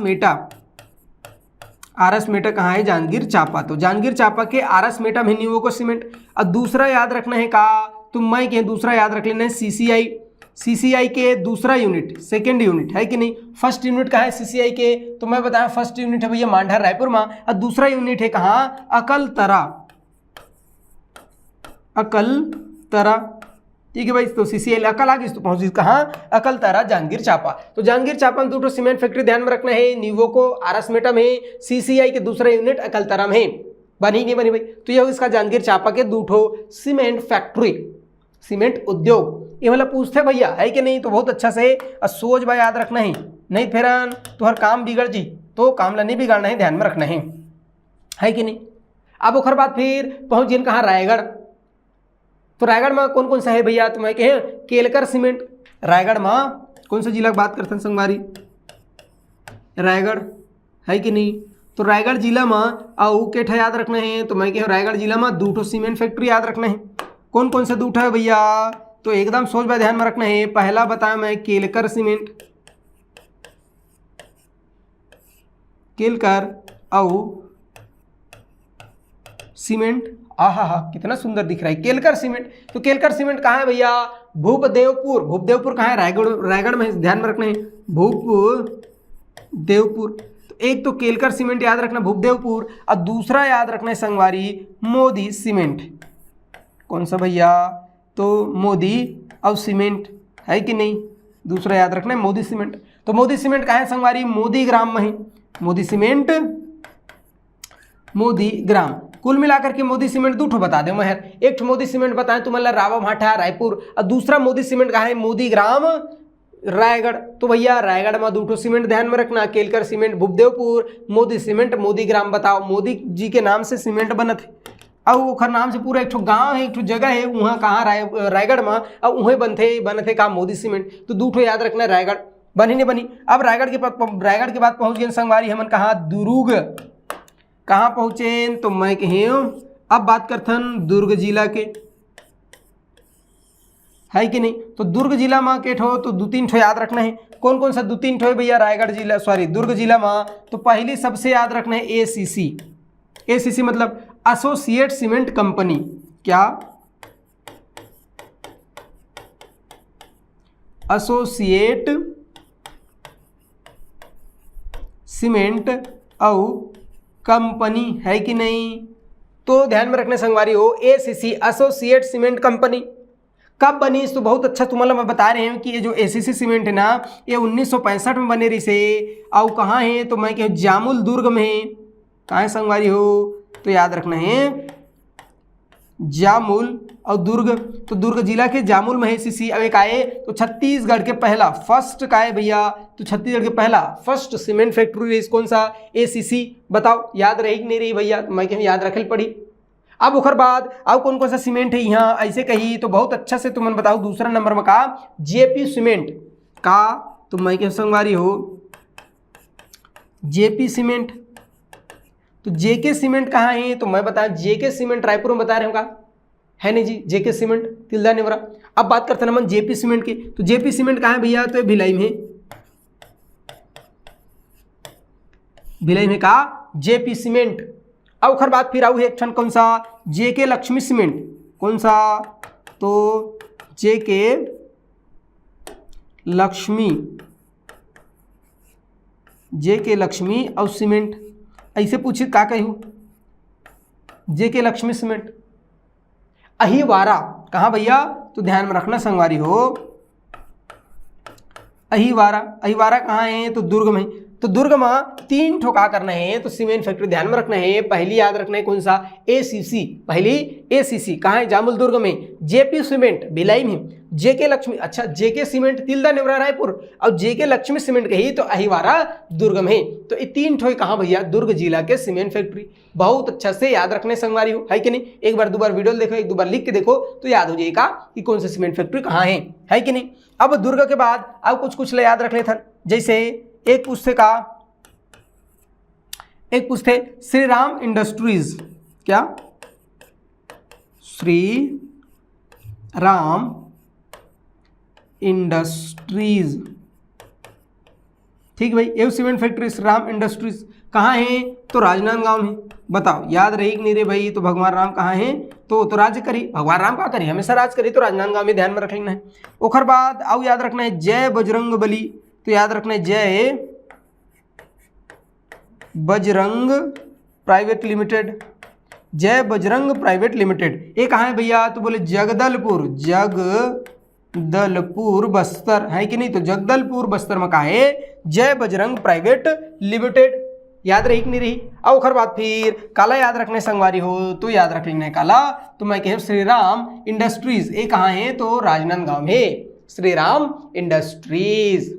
मेटा कहाँ है जांजगीर चांपा। तो जांजगीर चांपा के आरस मेटा में न्यूवोको सीमेंट। और दूसरा याद रखना है का तो मैं के दूसरा याद रख लेना है सीसीआई। सीसीआई के दूसरा यूनिट सेकेंड यूनिट है कि नहीं, फर्स्ट यूनिट कहाँ है सीसीआई के, तो मैं बताया फर्स्ट यूनिट है भैया मांडर रायपुर में, और दूसरा यूनिट है कहाँ, अकलतरा। अकलतरा, ठीक है भाई। तो सीसीएल अकल आ गई तो पहुंच गई कहाँ, अकलतरा जांजगीर चांपा। तो जांजगीर चांपा में 2 सीमेंट फैक्ट्री ध्यान में रखना है, न्यूवोको आरसमेटा में, सीसीआई के दूसरा यूनिट अकलतरा में। बनी नहीं बनी भाई, तो यह इसका जांजगीर चांपा के 2 सीमेंट फैक्ट्री, सीमेंट उद्योग। ये मतलब पूछते भैया है कि नहीं, तो बहुत अच्छा से सोच भाई याद रखना है, नहीं फिर तो हर काम बिगड़ जी, तो काम ला नहीं बिगाड़ना है, ध्यान में रखना है कि नहीं। अब ओखर बाद फिर पहुंच गए कहाँ, रायगढ़। तो रायगढ़ में कौन कौन सा है भैया, तो मैं कहे केलकर सीमेंट। रायगढ़ में कौन सा जिला की बात करते हैं संगवारी, रायगढ़ है कि नहीं। तो रायगढ़ जिला में आउ के याद रखना है, तो मैं कहे रायगढ़ जिला में 2 सीमेंट फैक्ट्री याद रखना है। कौन कौन से 2 है भैया, तो एकदम सोच भाई ध्यान में रखना है। पहला बताया मैं केलकर सीमेंट, केलकर और सीमेंट। आहा कितना सुंदर दिख रहा है केलकर सीमेंट। तो केलकर सीमेंट कहाँ है भैया, भूपदेवपुर। भूपदेवपुर कहाँ है, रायगढ़ में, ध्यान में रखना है भूपदेवपुर। तो एक तो केलकर सीमेंट याद रखना भूपदेवपुर, और दूसरा याद रखना है संगवारी मोदी सीमेंट। कौन सा भैया, तो मोदी और सीमेंट है कि नहीं, दूसरा याद रखना है मोदी सीमेंट। तो मोदी सीमेंट कहाँ है संगवारी, मोदी ग्राम में है। मोदी सीमेंट मोदी ग्राम। कुल मिलाकर के मोदी सीमेंट 2 बता दो महर। एक मोदी सीमेंट बताएं तो मतलब रावा भाटा रायपुर, और दूसरा मोदी सीमेंट कहाँ है, मोदी ग्राम रायगढ़। तो भैया रायगढ़ में 2 सीमेंट ध्यान में रखना, केलकर सीमेंट भूपदेवपुर, मोदी सीमेंट मोदी ग्राम। बताओ मोदी जी के नाम से सीमेंट बनत है, और ओखर नाम से पूरा एक गांव है, एक जगह है, वहाँ कहाँ रायगढ़ में, और वहीं बनते का मोदी सीमेंट। तो 2 याद रखना रायगढ़। बनी नहीं बनी। अब रायगढ़ के बाद पहुँच गए संगवारी हमन कहाँ, दुर्ग। कहाँ पहुँचे, तो मैं कहीं अब बात करथन दुर्ग जिला के, है कि नहीं। तो दुर्ग जिला में के ठो, तो 2-3 याद रखना है। कौन कौन सा 2-3 ठो भैया रायगढ़ जिला, सॉरी दुर्ग जिला में, तो पहली सबसे याद रखना है एसीसी। एसीसी मतलब एसोसिएट सीमेंट कंपनी। क्या, एसोसिएट सीमेंट और कंपनी, है कि नहीं। तो ध्यान में रखने संगवारी हो एसीसी एसोसिएट सीमेंट कंपनी कब बनी, तो बहुत अच्छा तुम्हारा मैं बता रहे हैं कि ये जो एसीसी सीमेंट है ना, ये 1965 में बने रही से। और कहाँ है, तो मैं कहूँ जामुल दुर्ग में है। कहाँ है संगवारी हो, तो याद रखना है जामुल और दुर्ग। तो दुर्ग जिला के जामुल में है एसीसी। अब एक आए तो छत्तीसगढ़ के पहला फर्स्ट का है भैया, तो छत्तीसगढ़ के पहला फर्स्ट सीमेंट फैक्ट्री कौन सा, एसीसी। बताओ याद रही कि नहीं रही भैया, मैं कहूँ याद रखल पड़ी। अब ओखर बाद अब कौन कौन सा सीमेंट है यहाँ ऐसे कही, तो बहुत अच्छा से तुमने बताओ दूसरा नंबर में का जेपी सीमेंट का, तो मैं कहूँ संगवारी हो जेपी सीमेंट। तो जेके सीमेंट कहाँ है, तो मैं बताया जेके सीमेंट रायपुर में बता रहे होगा, है नहीं जी, जेके सीमेंट तिल्दा नेवरा। अब बात करते हैं हम जेपी सीमेंट की, तो जेपी सीमेंट कहाँ है भैया, तो भिलाई में, भिलाई में का जेपी सीमेंट। अब खर बात फिर आऊ है एक ठन कौन सा, जेके लक्ष्मी सीमेंट। कौन सा, तो जेके लक्ष्मी, जेके लक्ष्मी और सीमेंट। ऐसे पूछे का कहूँ, जेके लक्ष्मी सीमेंट। अहिवारा कहाँ भैया, तो ध्यान में रखना संगवारी हो अहिवारा। अहिवारा कहाँ है, तो दुर्ग में। तो दुर्ग में 3 ठोका करना है, तो सीमेंट फैक्ट्री ध्यान में रखना है। पहली याद रखना है कौन सा, एसीसी। पहली एसीसी कहाँ है, जामुल दुर्ग में। जेपी सीमेंट भिलाई में। जेके लक्ष्मी, अच्छा जेके सीमेंट तिल्दा नेवरा रायपुर, और जेके लक्ष्मी सीमेंट कही तो अहिवारा दुर्ग में। तो ये 3 ठोई कहाँ भैया, दुर्ग जिला के सीमेंट फैक्ट्री। बहुत अच्छा से याद रखने संगवारी हो, है कि नहीं। एक बार 2 बार वीडियो देखो, 1-2 बार लिख के देखो तो याद हो जाएगा कि कौन सा सीमेंट फैक्ट्री कहाँ है कि नहीं। अब दुर्ग के बाद अब कुछ ले याद रख ले था, जैसे एक पूछते श्री राम इंडस्ट्रीज। क्या, श्री राम इंडस्ट्रीज, ठीक भाई, ये cement factory Shri Ram industries. कहाँ है? तो राजनांदगांव में। बताओ याद रही कि नहीं रे भाई? तो भगवान राम कहाँ है? तो राज्य करी, भगवान राम का करी, हमेशा राज करी, तो राजनांदगांव में ध्यान में रख लेना है। ओखर बाद आओ याद रखना है जय बजरंग बली, तो याद रखना है जय बजरंग प्राइवेट लिमिटेड, जय बजरंग प्राइवेट लिमिटेड। ये कहाँ है भैया? तो बोले जगदलपुर, जगदलपुर बस्तर है कि नहीं? तो जगदलपुर बस्तर में कहाँ है? जय बजरंग प्राइवेट लिमिटेड। याद रही कि नहीं रही? अब ओखर बाद फिर काला याद रखने संगवारी हो तो याद रख लेना है काला, तो मैं कह श्री राम इंडस्ट्रीज। ये कहाँ है? तो राजनांदगांव में श्री राम इंडस्ट्रीज।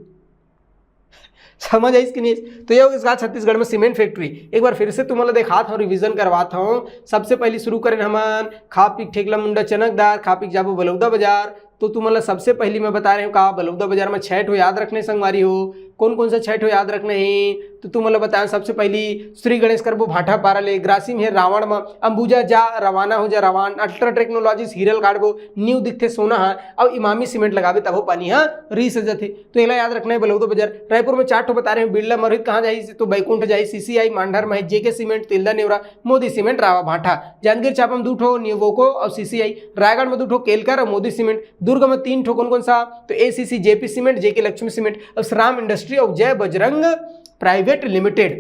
समझ आई कि नहीं? तो ये इसका छत्तीसगढ़ में सीमेंट फैक्ट्री। एक बार फिर से तुम्हारा दिखाता हूँ, रिवीजन करवाता हूँ। सबसे पहले शुरू करें हमन खा पीक ठेकला मुंडा चनकदार, खा पीक जाबो बलौदा बाजार। तो तुम्हारा सबसे पहले मैं बता रहे हूँ कहा बलौदा बाजार में 6 ठो याद रखने संगवारी हो। कौन कौन सा 6 ठो याद रखने हैं? तो तुम्हारा बताया सबसे पहली श्री गणेश करबो भाटा पारा ले, ग्रासिम है रावण में, अंबुजा जा रवाना हो जा रवान, अल्ट्रा टेक्नोलॉजीज हीरल काटबो, न्यू दिखते सोना है, और इमामी सीमेंट लगाबे तब पानी हाँ री से जाते। तो एला याद रखना है बलौदा बाजार। रायपुर में 4 ठो बता रहे हैं, बिरला मरहित कहाँ जाए? तो बैकुंठ जाए, सीसीआई मांडर में, जेके सीमेंट तिल्दा नेवरा, मोदी सीमेंट रावा भाटा, जांजगीर चांपा में 2 ठो न्यूवोको और सीसीआई, रायगढ़ में 2 ठो केलकर और मोदी सीमेंट, दुर्ग में 3 ठो कौन सा? तो एसीसी जेपी सीमेंट, जेके लक्ष्मी सीमेंट और श्राम इंडस्ट्री और जय बजरंग प्राइवेट लिमिटेड।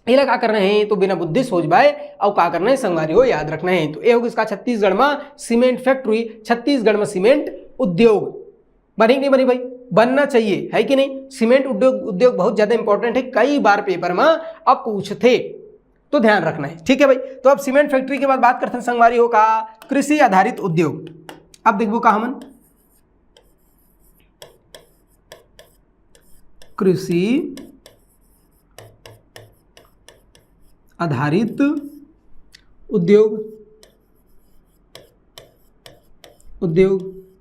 ये क्या कर रहे हैं? तो बिना बुद्धि सोच बाय और क्या करना है संगवारी हो याद रखना है। तो ये होगा इसका छत्तीसगढ़ में सीमेंट फैक्ट्री, छत्तीसगढ़ में सीमेंट उद्योग। बनी नहीं बनी भाई? बनना चाहिए है कि नहीं? सीमेंट उद्योग बहुत ज्यादा इंपॉर्टेंट है, कई बार पेपर में अब पूछते, तो ध्यान रखना है। ठीक है भाई? तो अब सीमेंट फैक्ट्री के बाद बात करते हैं संगवारी हो का कृषि आधारित उद्योग। अब देखो कहा मन कृषि आधारित उद्योग,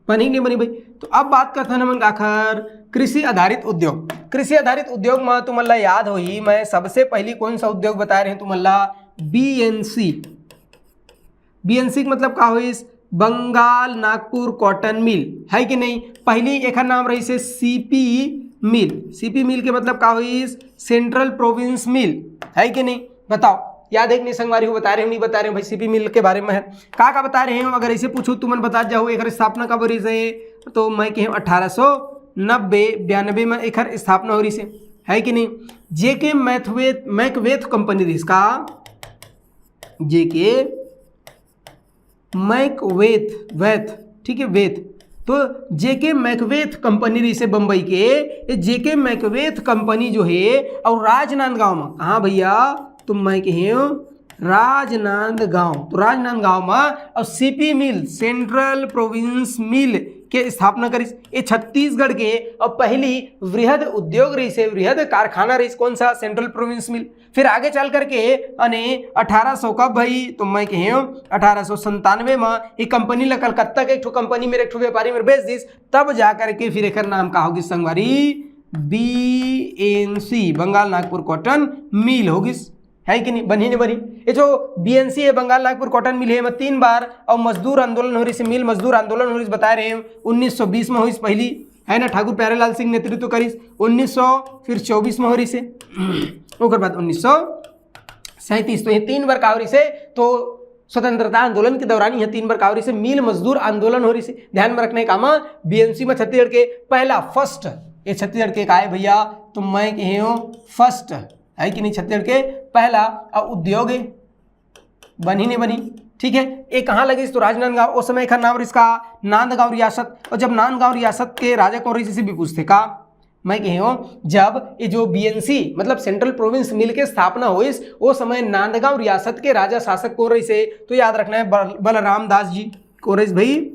बनी नहीं बनी भाई? तो अब बात करते हैं हम आखिर कृषि आधारित उद्योग। कृषि आधारित उद्योग में तुम्हारा याद हो ही, मैं सबसे पहले कौन सा उद्योग बता रहे हैं तुम्हारा? बीएनसी। बीएनसी का मतलब का हुई? बंगाल नागपुर कॉटन मिल है कि नहीं? पहली एक नाम रही से सीपी मिल। सीपी मिल के मतलब का हुई? सेंट्रल प्रोविंस मिल है कि नहीं? बताओ याद है कि नहीं संगवारी हो? बता रहे हो नहीं बता रहे हो भाई? सीपी मिल के बारे में है का बता रहे हो? अगर ऐसे पूछो तुमन बता जाओ एक स्थापना कब हो रही से? तो मैं कहूँ 1890-92 में एक स्थापना हो रही से है कि नहीं? जेके मैकवेथ कंपनी रही इसका, जेके मैकवेथ, ठीक है वेथ। तो जेके मैकवेथ कंपनी रही से बम्बई के, जेके मैकवेथ कंपनी जो है और राजनांदगांव में कहाँ भैया? तो मैं कहूँ राजनांदगांव। तो राजनांदगांव में और सीपी मिल सेंट्रल प्रोविंस मिल के स्थापना करी। ये छत्तीसगढ़ के और पहली वृहद उद्योग रही से, वृहद कारखाना रही। कौन सा? सेंट्रल प्रोविंस मिल। फिर आगे चल करके 1800 कब भाई? तो मैं कहूँ 1897 में ये कंपनी ला कलकत्ता के एक ठो कंपनी में एक ठो व्यापारी में बेच दिस, तब जा करके फिर एक नाम का होगी संगवारी BNC, Bengal Nagpur cotton mill होगी है कि नहीं? बनी नहीं बनी? ये जो बीएनसी है बंगाल नागपुर कॉटन मिल है, मैं 3 बार और मजदूर आंदोलन हो रही से, मिल मजदूर आंदोलन हो रही बता रहे हैं। 1920 में हुई पहली है ना, ठाकुर प्यारेलाल सिंह नेतृत्व करी। 1924 में हो रही से, उसके बाद 1937। तो ये 3 बार का हो रही से। तो स्वतंत्रता आंदोलन के दौरान यह 3 बार का हो रही से मिल मजदूर आंदोलन हो रही से। ध्यान में रखने का मा बीएनसी में छत्तीसगढ़ के पहला फर्स्ट, ये छत्तीसगढ़ के का है भैया? तो मैं कहूँ फर्स्ट है कि नहीं? छत्तीसगढ़ के पहला उद्योग है। बनी नहीं बनी? ठीक है। ये कहाँ लगी? तो राजनांदगांव। उस समय का नाम इसका नांदगांव रियासत। और जब नांदगांव रियासत के राजा कौन रही से भी पूछते का? मैं कहूँ जब ये जो बीएनसी मतलब सेंट्रल प्रोविंस मिल के स्थापना हुई वो समय नांदगांव रियासत के राजा शासक कौन रही से? तो याद रखना है बलराम दास जी कौन रही भाई?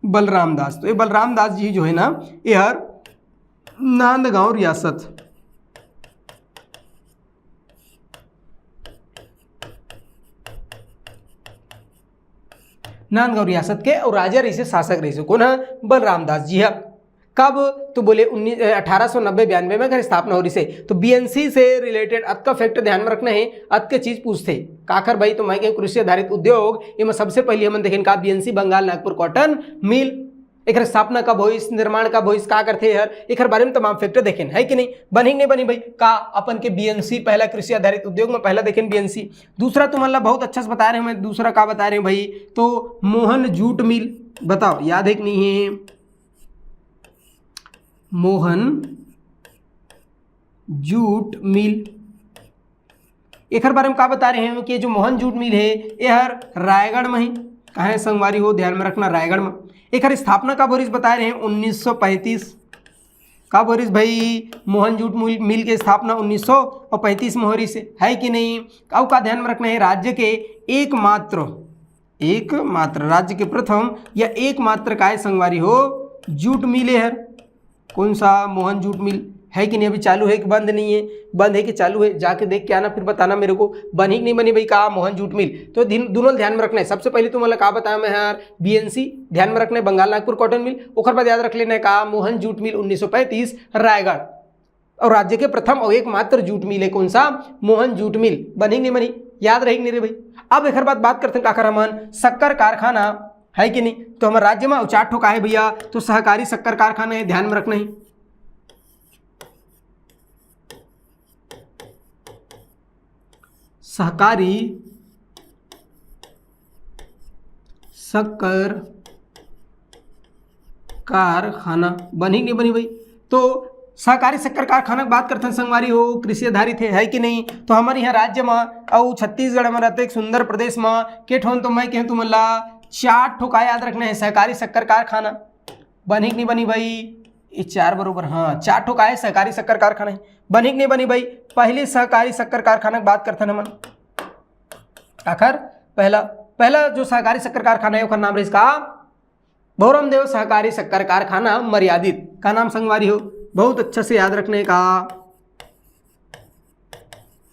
बलराम दास। तो ये बलराम दास जी जो है ना, ये हर नांदगांव रियासत, नांदगांव रियासत के और राजा रही से शासक रही से कौन है? बलराम दास जी है। कब? तो बोले 1890-92 में स्थापना हो रही से। तो बीएनसी से रिलेटेड अत का फैक्ट ध्यान में रखना है। अत के चीज पूछते काकर भाई? तो मैं कृषि आधारित उद्योग, ये मैं सबसे पहले हम देखें का BNC Bengal Nagpur cotton mill एक स्थापना कब हुई, निर्माण कब हुई, का करते यार, एक बारे में तमाम फैक्टर देखें है कि नहीं, बनी नहीं बनी भाई का अपन के बीएनसी पहला कृषि आधारित उद्योग में पहला देखें बीएनसी। दूसरा तो मतलब बहुत अच्छा से बता रहे हैं मैं, दूसरा का बता रहे हैं भाई, तो मोहन जूट मिल, बताओ याद है कि नहीं है, मोहन जूट मिल। एक बारे में का बता रहे हैं कि जो मोहन जूट मिल है यह रायगढ़ में है, कहाँ है संगवारी हो, ध्यान में रखना रायगढ़ में। एक स्थापना कब हो रही बता रहे हैं 1935, कब हो रही भाई, मोहन जूट मिल की स्थापना 1935 में हो रही से, है कि नहीं। अब का ध्यान में रखना है, राज्य के एकमात्र राज्य के प्रथम या एकमात्र काय संगवारी हो जूट मिल है, कौन सा, मोहन जूट मिल, है कि नहीं। अभी चालू है कि बंद नहीं है, बंद है कि चालू है, जाके देख के आना फिर बताना मेरे को, बनी कि नहीं बनी भाई का मोहन जूट मिल। तो दोनों ध्यान में रखना है। सबसे पहले तो मतलब का बताया मैं यार बीएनसी ध्यान में रखना है, बंगाल नागपुर कॉटन मिल, और बाद याद रख लेना है का मोहन जूट मिल 1935 रायगढ़, और राज्य के प्रथम और एकमात्र जूट मिल है कौन सा, मोहन जूट मिल, बनी नहीं बनी, याद रहेगी नहीं रे भाई। अब एक बात करते हैं काकर हमन शक्कर कारखाना, है कि नहीं। तो हमारे राज्य में 4 ठो का है भैया, तो सहकारी शक्कर कारखाना है, ध्यान में रखना है। सहकारी शक्कर कारखाना, बनी नहीं बनी भाई। तो सहकारी शक्कर कारखाना की बात करते हैं संगवारी हो, कृषि आधारित है कि नहीं। तो हमारे यहाँ राज्य में और छत्तीसगढ़ में रहते एक सुंदर प्रदेश में के ठोन, तो मैं कहूँ तुमला 4 ठो का याद रखना है सहकारी शक्कर कारखाना, बनी नहीं बनी भाई, ये 4 बरोबर, हाँ 4 ठो का है सहकारी शक्कर कारखाना है, बनी नहीं बनी भाई। पहले सहकारी शक्कर कारखाना की बात करते हैं हम, आखिर पहला जो सहकारी शक्कर कारखाना है उसका नाम इसका भोरमदेव सहकारी शक्कर कारखाना मर्यादित, का नाम संगवारी हो बहुत अच्छा से याद रखने का,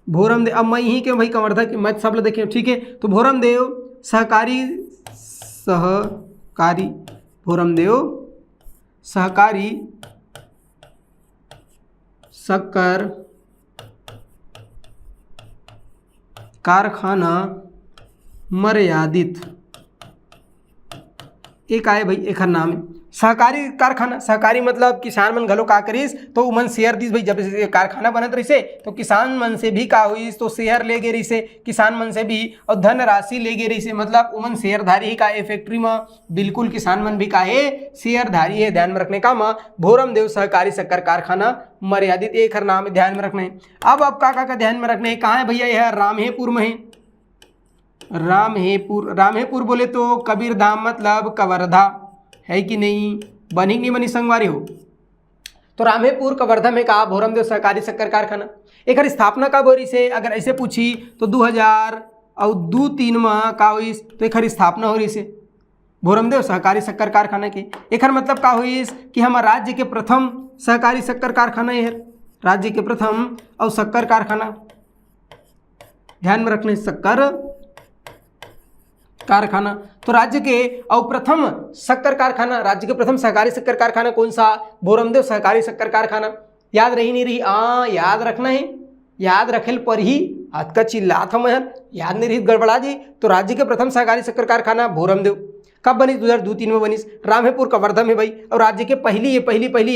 भोरमदेव। अब मैं यही क्यों भाई कवर्धा की मैं सब लोग देखें, ठीक है। तो भोरमदेव सहकारी शक्कर कारखाना मर्यादित, एक आए भाई, एक नाम है सहकारी कारखाना। सहकारी मतलब किसान मन घलो का करिस तो उमन शेयर दिस भाई, जब कारखाना बनत रही से तो किसान मन से भी का हुई, तो शेयर ले गे रही से किसान मन से भी, और धन राशि ले गे रही से, मतलब उमन शेयरधारी ही का है फैक्ट्री में, बिल्कुल किसान मन भी का है शेयरधारी है, ध्यान में रखने का। माँ भोरमदेव सहकारी शक्कर कारखाना मर्यादित, एक नाम है, ध्यान में रखना है। अब का ध्यान में रखना है, कहाँ है भैया, यह रामहेपुर में है, रामहेपुर बोले तो कबीरधाम मतलब कवर्धा, है कि नहीं, बनी नहीं बनी संगवारी हो। तो रामहेपुर कवर्धा में का भोरमदेव सहकारी शक्कर कारखाना। एक स्थापना कब हो रही से, अगर ऐसे पूछी तो 2002-3 में का हुई, तो एक स्थापना हो रही से भोरमदेव सहकारी शक्कर कारखाना के। एक मतलब का हुई कि हमारे राज्य के प्रथम सहकारी शक्कर कारखाना है, राज्य के प्रथम और शक्कर कारखाना, ध्यान में रखने शक्कर कारखाना। तो राज्य के और प्रथम शक्कर कारखाना, राज्य के प्रथम सहकारी शक्कर कारखाना कौन सा, भोरमदेव सहकारी शक्कर कारखाना। याद रही नहीं रही, याद रखना है, याद रखेल पर ही हाथ का चिल्लात हम याद नहीं रही गड़बड़ा जी। तो राज्य के प्रथम सहकारी शक्कर कारखाना भोरमदेव कब बनी, 2002-3 में बनी, रामहेपुर कवर्धा में भाई। और राज्य के पहली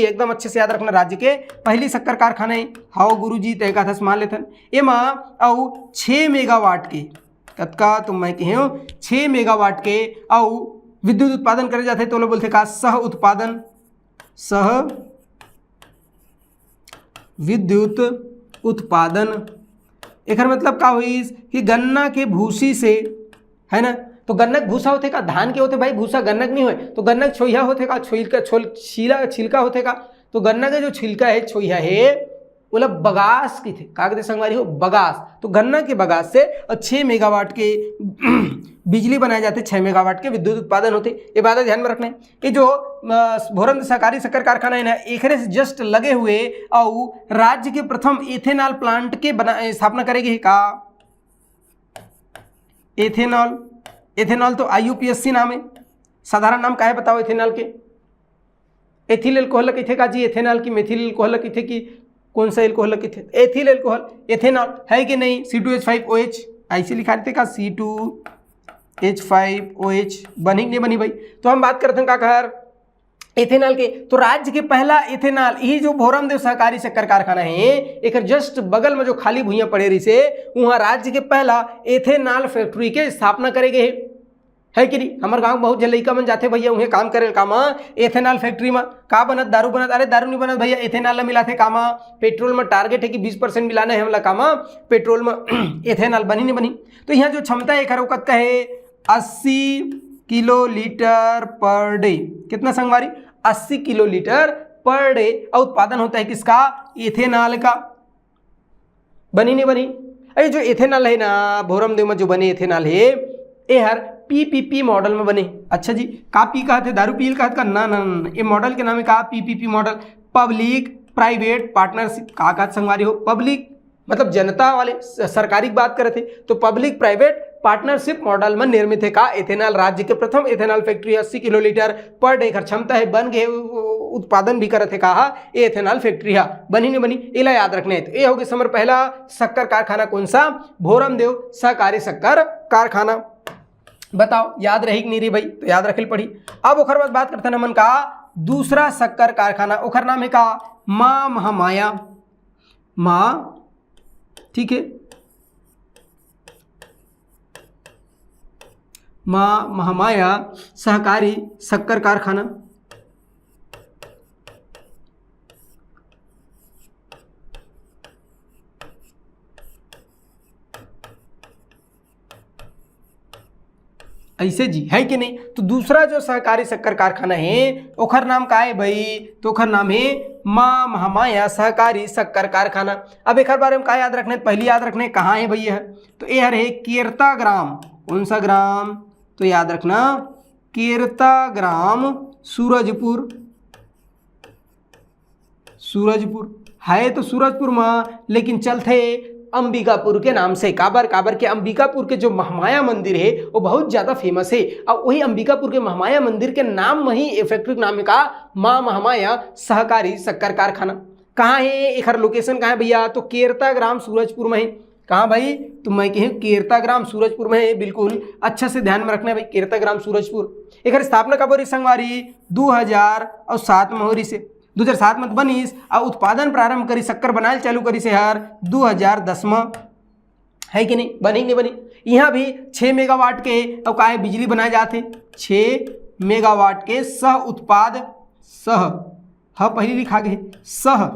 एकदम अच्छे से याद रखना, राज्य के पहली शक्कर कारखाना है। हाओ गुरु जी तय का था मान लेथन एमा और 6 मेगावाट के तत्का, तो मैं कहूँ 6 मेगावाट के और विद्युत उत्पादन करे जाते, तो लोग बोलते का सह विद्युत उत्पादन। एक मतलब का हुई कि गन्ना के भूसी से, है ना, तो गन्नक भूसा होते का, धान के होते भाई भूसा, गन्नक नहीं होए तो गन्नक छोइया होते का, छिलका होते का। तो गन्ना का जो छिलका है छोइया है बोला बगास की थे, कागज संगवारी हो बगास। तो गन्ना के बगास से 6 मेगावाट के बिजली बनाए जाते, 6 मेगावाट के विद्युत उत्पादन होते। ये बात ध्यान में रखना है। ये जो भोरमदेव सहकारी शक्कर कारखाना है ना, एक से जस्ट लगे हुए और राज्य के प्रथम एथेनॉल प्लांट के स्थापना करेगी का, एथेनॉल तो IUPAC नाम है, साधारण नाम का है बताओ एथेनॉल के। एथिल एल्कोहल की थे का जी, एथेनॉल की मेथिल एल्कोहल की थे कि कौन सा एल्कोहल की थे, एथिल एल्कोहल, एथेनॉल है कि नहीं। C2H5OH ऐसे लिखा देते का, C2H5OH, बनी नहीं बनी भाई। तो हम बात करते हैं का घर इथेनॉल के, तो राज्य के पहला इथेनॉल यही जो भोरमदेव सहकारी शक्कर कारखाना है एक जस्ट बगल में जो खाली भूइयां पड़े रही से वहां राज्य के पहला इथेनॉल फैक्ट्री के स्थापना करे गए है कि नहीं। हमारे गांव बहुत लड़का मन जाते भैया उन्हें काम करे काम एथेनॉल फैक्ट्री में का बनत दारू बनत, अरे दारू नहीं बनत भैया एथेनॉल मिला थे काम, पेट्रोल में टारगेट है कि 20% मिलाना है हमला काम पेट्रोल में एथेनॉल बनी नहीं बनी। तो यहाँ जो क्षमता है खरो कत्ता है 80 किलोलीटर पर डे, कितना संगवारी 80 किलोलीटर पर डे और उत्पादन होता है किसका एथेनॉल का। बनी नहीं बनी, अरे जो एथेनॉल है ना भोरमदेव में जो बने एथेनॉल है ये हर पीपीपी मॉडल में बने। अच्छा जी का पी कहा थे दारू पील कहा ना ना ना, ये मॉडल के नाम है कहा PPP model, public private partnership. कहा संगवारी हो पब्लिक मतलब जनता वाले सरकारी की बात करे थे तो पब्लिक प्राइवेट पार्टनरशिप मॉडल में निर्मित है का एथेनॉल। राज्य के प्रथम ethanol factory 80 kilolitre per day कर क्षमता है बन गए उत्पादन भी करते कहा ये एथेनॉल फैक्ट्री है। बनी नहीं बनी इला याद रखने है। तो ये हो गया समर पहला शक्कर कारखाना कौन सा भोरमदेव सहकारी शक्कर कारखाना। बताओ याद रहेगी नहीं रही भाई, तो याद रखे पड़ी। अब ओखर बाद बात करते नमन का दूसरा शक्कर कारखाना, ओखर नाम है का मां महामाया। मां ठीक है मां महामाया सहकारी शक्कर कारखाना। ऐसे जी है कि नहीं। तो दूसरा जो सहकारी शक्कर कारखाना है ओखर नाम का है भाई, तो ओखर नाम है मां महामाया सहकारी शक्कर कारखाना। अब एक बारे में का याद रखना है, पहली याद रखना है कहाँ है भैया, तो ये है केरता ग्राम। कौन सा ग्राम, तो याद रखना केरता ग्राम सूरजपुर। सूरजपुर है तो सूरजपुर में, लेकिन चलते अंबिकापुर के नाम से। काबर काबर के अंबिकापुर के जो महामाया मंदिर है वो बहुत ज़्यादा फेमस है और वही अंबिकापुर के महामाया मंदिर के नाम में ही फैक्ट्री का नाम का मां महामाया सहकारी शक्कर कारखाना। कहाँ है एक लोकेशन कहाँ है भैया, तो केरता ग्राम सूरजपुर में है। कहाँ भाई, तो मैं कहूँ केरता ग्राम सूरजपुर में है। बिल्कुल अच्छा से ध्यान में रखना है भाई, केरता ग्राम सूरजपुर। एक स्थापना कब हो रही संगवारी 2007 में हो रही से 2007 में बनीस और उत्पादन प्रारंभ करी शक्कर बनाए चालू करी से हर 2010 में है कि नहीं। बनी नहीं बनी। यहाँ भी 6 मेगावाट के और का है बिजली बनाए जाते 6 मेगावाट के सह उत्पाद सह पहले लिखा गए सह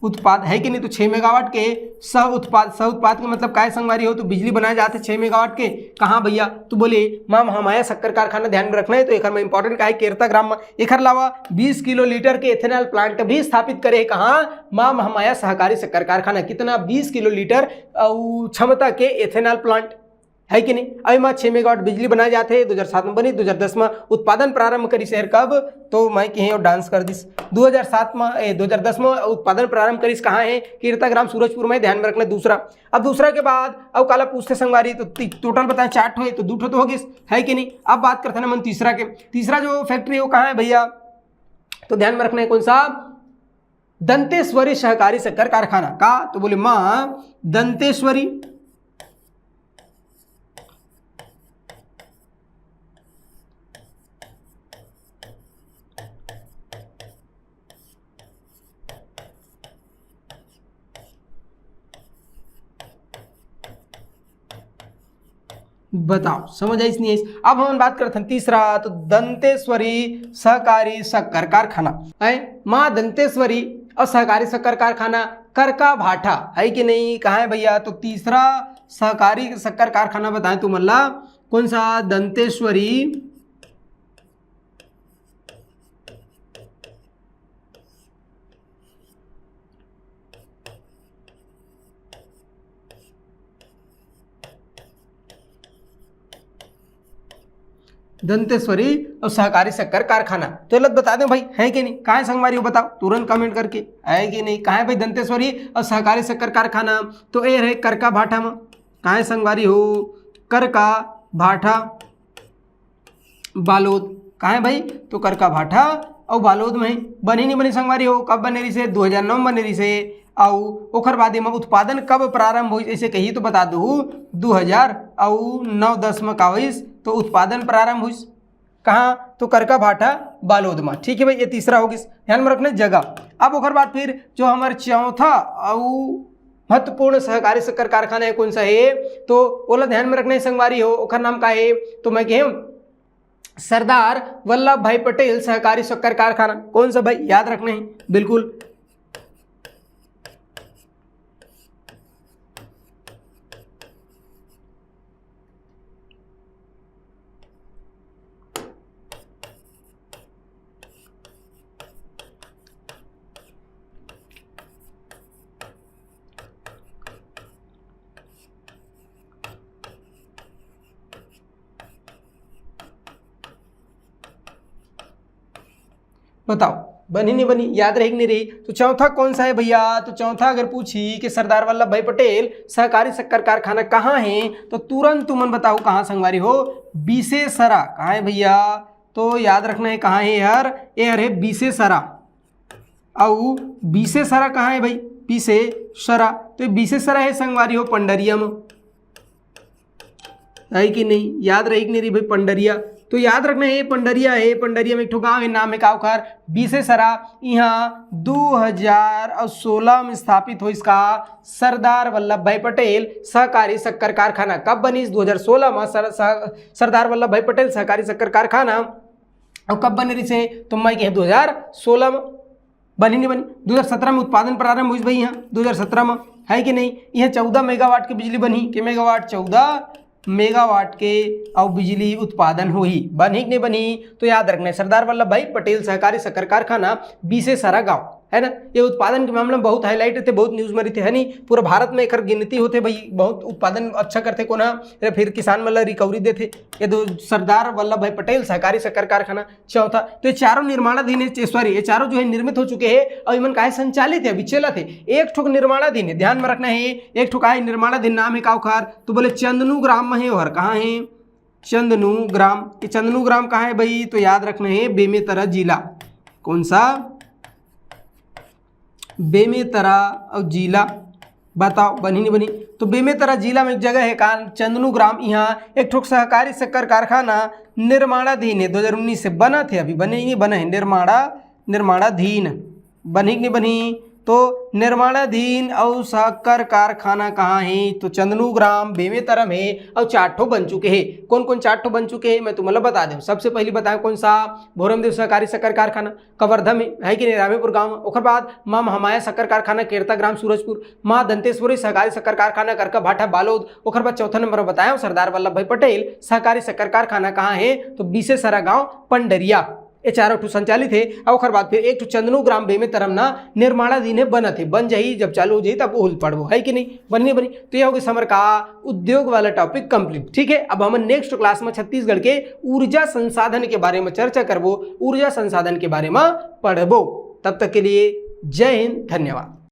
उत्पाद है कि नहीं। तो 6 मेगावाट के सह उत्पाद के मतलब काय संगवारी हो, तो बिजली बनाए जाते 6 मेगावाट के। कहाँ भैया, तो बोले मां महामाया शक्कर कारखाना ध्यान में रखना है। तो एक में इंपॉर्टेंट का है केरता ग्राम में। एक अलावा 20 किलोलीटर के एथेनॉल प्लांट भी स्थापित करे कहाँ मां महामाया सहकारी शक्कर कारखाना। कितना 20 किलोलीटर क्षमता के एथेनॉल प्लांट है कि नहीं। अभी में 6 मेगावाट बिजली बनाए जाते 2007 में बनी। 2010 में उत्पादन प्रारंभ करी शहर कब, तो मैं कहीं और डांस कर दिस 2010 में उत्पादन प्रारंभ करीस कहाँ है कीर्ता ग्राम सूरजपुर में। ध्यान में रखना दूसरा। अब दूसरा के बाद अब काला पूछते संगवारी तो टोटल बताएं 4 हो तो 2 तो होगी है कि नहीं। अब बात करते हैं मन तीसरा के। तीसरा जो फैक्ट्री है वो कहाँ है भैया, तो ध्यान में रखना है कौन सा दंतेश्वरी सहकारी शक्कर कारखाना का। तो बोले मां दंतेश्वरी बताओ समझ आई नहीं आई। अब हम बात करते हैं तीसरा, तो दंतेश्वरी सहकारी शक्कर कारखाना है। मां दंतेश्वरी और सहकारी शक्कर कारखाना करका भाटा है कि नहीं। कहाँ है भैया, तो तीसरा सहकारी शक्कर कारखाना बताएं तो मल्ला कौन सा दंतेश्वरी दंतेश्वरी और सहकारी शक्कर कारखाना। तो लग बता दें भाई है कि नहीं, कहाँ है संगवारी हो बताओ तुरंत कमेंट करके, है कि नहीं। कहाँ है भाई दंतेश्वरी और सहकारी शक्कर कारखाना, तो ये रहे करका भाटा में। कहाँ है संगवारी हो, करका भाटा बालोद। कहाँ है भाई, तो करका भाटा और बालोद में। बनी नहीं बनी संगवारी हो, कब बने रही से 2009 में बने रही से। और ओखर बाद में उत्पादन कब प्रारंभ हुई, ऐसे कही तो बता दूँ 2009-10 में का हुई तो उत्पादन प्रारंभ हुई कहाँ, तो करका भाटा बालोद में। ठीक है भाई, ये तीसरा होगी, ध्यान में रखना जगह। अब ओकर बाद फिर जो हमारे चौथा और महत्वपूर्ण सहकारी शक्कर कारखाना है कौन सा है, तो ओला ध्यान में रखना है संगवारी हो, ओकर नाम का है, तो मैं कह सरदार वल्लभ भाई पटेल सहकारी शक्कर कारखाना। कौन सा भाई, याद रखना है बिल्कुल। बताओ बनी नहीं बनी, याद रहेगी नहीं रही। तो चौथा कौन सा है भैया, तो चौथा अगर पूछी कि सरदार वल्लभ भाई पटेल सहकारी शक्कर कारखाना कहाँ है, तो तुरंत तुमन बताओ कहाँ संगवारी हो, बीसेसरा। कहाँ है भैया, तो याद रखना है कहाँ है यार, ये है बीसेसरा। और बीसेसरा कहाँ है भाई, बीसेसरा, तो बीसेसरा है संगवारी हो पंडरिया में, है कि नहीं, याद रहेगी नहीं रही भाई पंडरिया। तो याद रखना है पंडरिया है, पंडरिया में एक ठो गाँव है, नाम है काउखर बीसेसरा। यहाँ 2016 में स्थापित हो इसका सरदार वल्लभ भाई पटेल सहकारी शक्कर कारखाना। कब बनी, 2016 में सरदार वल्लभ भाई पटेल सहकारी शक्कर कारखाना। और कब बने रही से, तो मैं कह 2016 में बनी नहीं बनी, 2017 में उत्पादन प्रारंभ हुई भाई, यहाँ 2017 में, है कि नहीं। यहाँ 14 मेगावाट की बिजली बनी, कि मेगावाट 14 मेगावाट के और बिजली उत्पादन हुई, बनी कि नहीं बनी। तो याद रखना है सरदार वल्लभ भाई पटेल सहकारी शक्कर कारखाना बीसेसरा गाँव, है ना। ये उत्पादन के मामले में बहुत हाईलाइट थे, बहुत न्यूज में रहते, है नहीं, पूरा भारत में एक गिनती होते भाई, बहुत उत्पादन अच्छा करते कोना, फिर किसान मतलब रिकवरी देते। ये दो सरदार वल्लभ भाई पटेल सहकारी शक्कर कारखाना चौथा। तो ये चारों निर्माणाधीन है, सॉरी ये चारों जो है निर्मित हो चुके हैं और इमन काहे संचालित है, अभी चला थे। एक ठोक निर्माणाधीन है, ध्यान में रखना है, एक ठोक है निर्माणाधीन, नाम है काउखार, तो बोले चंदनू ग्राम में है, और कहाँ है, चंदनू ग्राम। ये चंदनू ग्राम कहाँ है भाई, तो याद रखना है बेमेतरा जिला। कौन सा, बेमेतरा और जिला, बताओ बनी नहीं बनी। तो बेमेतरा जिला में एक जगह है चंदनू ग्राम, यहाँ एक ठोक सहकारी शक्कर कारखाना निर्माणाधीन है, 2019 से बना थे, अभी बने ही नहीं बना है, निर्माणाधीन, बनी नहीं बनी। तो निर्माणाधीन और शक्कर कारखाना कहाँ है, तो चंदनू ग्राम बेमेतरा में, और 4 ठो बन चुके हैं। कौन कौन 4 ठो बन चुके हैं, मैं तुम्हें बता दूं। सबसे पहले बताएं कौन सा, भोरमदेव सहकारी शक्कर कारखाना कवर्धा में, है कि नहीं, रामेपुर गांव में। ओकर बाद माँ महामाया शक्कर कारखाना केरता ग्राम सूरजपुर, माँ दंतेश्वरी सहकारी शक्कर कारखाना करका भाटा बालोद। ओकर बाद चौथा नंबर बताया सरदार वल्लभ भाई पटेल सहकारी शक्कर कारखाना कहाँ है, तो बीसेसरा गाँव पंडरिया। ये 4 ठो संचालित है। और ओकर बाद फिर एक ठो चंदनू ग्राम बेमेतरम ना निर्माणाधीन है, बनत है, बन जाही जब चालू हो जाही तब ओल पड़बो, है कि नहीं, बनी बनी। तो यह होगी समर का उद्योग वाला टॉपिक कंप्लीट। ठीक है, अब हम नेक्स्ट क्लास में छत्तीसगढ़ के ऊर्जा संसाधन के बारे में चर्चा करबो, ऊर्जा संसाधन के बारे में पढ़बो। तब तक के लिए जय हिंद, धन्यवाद।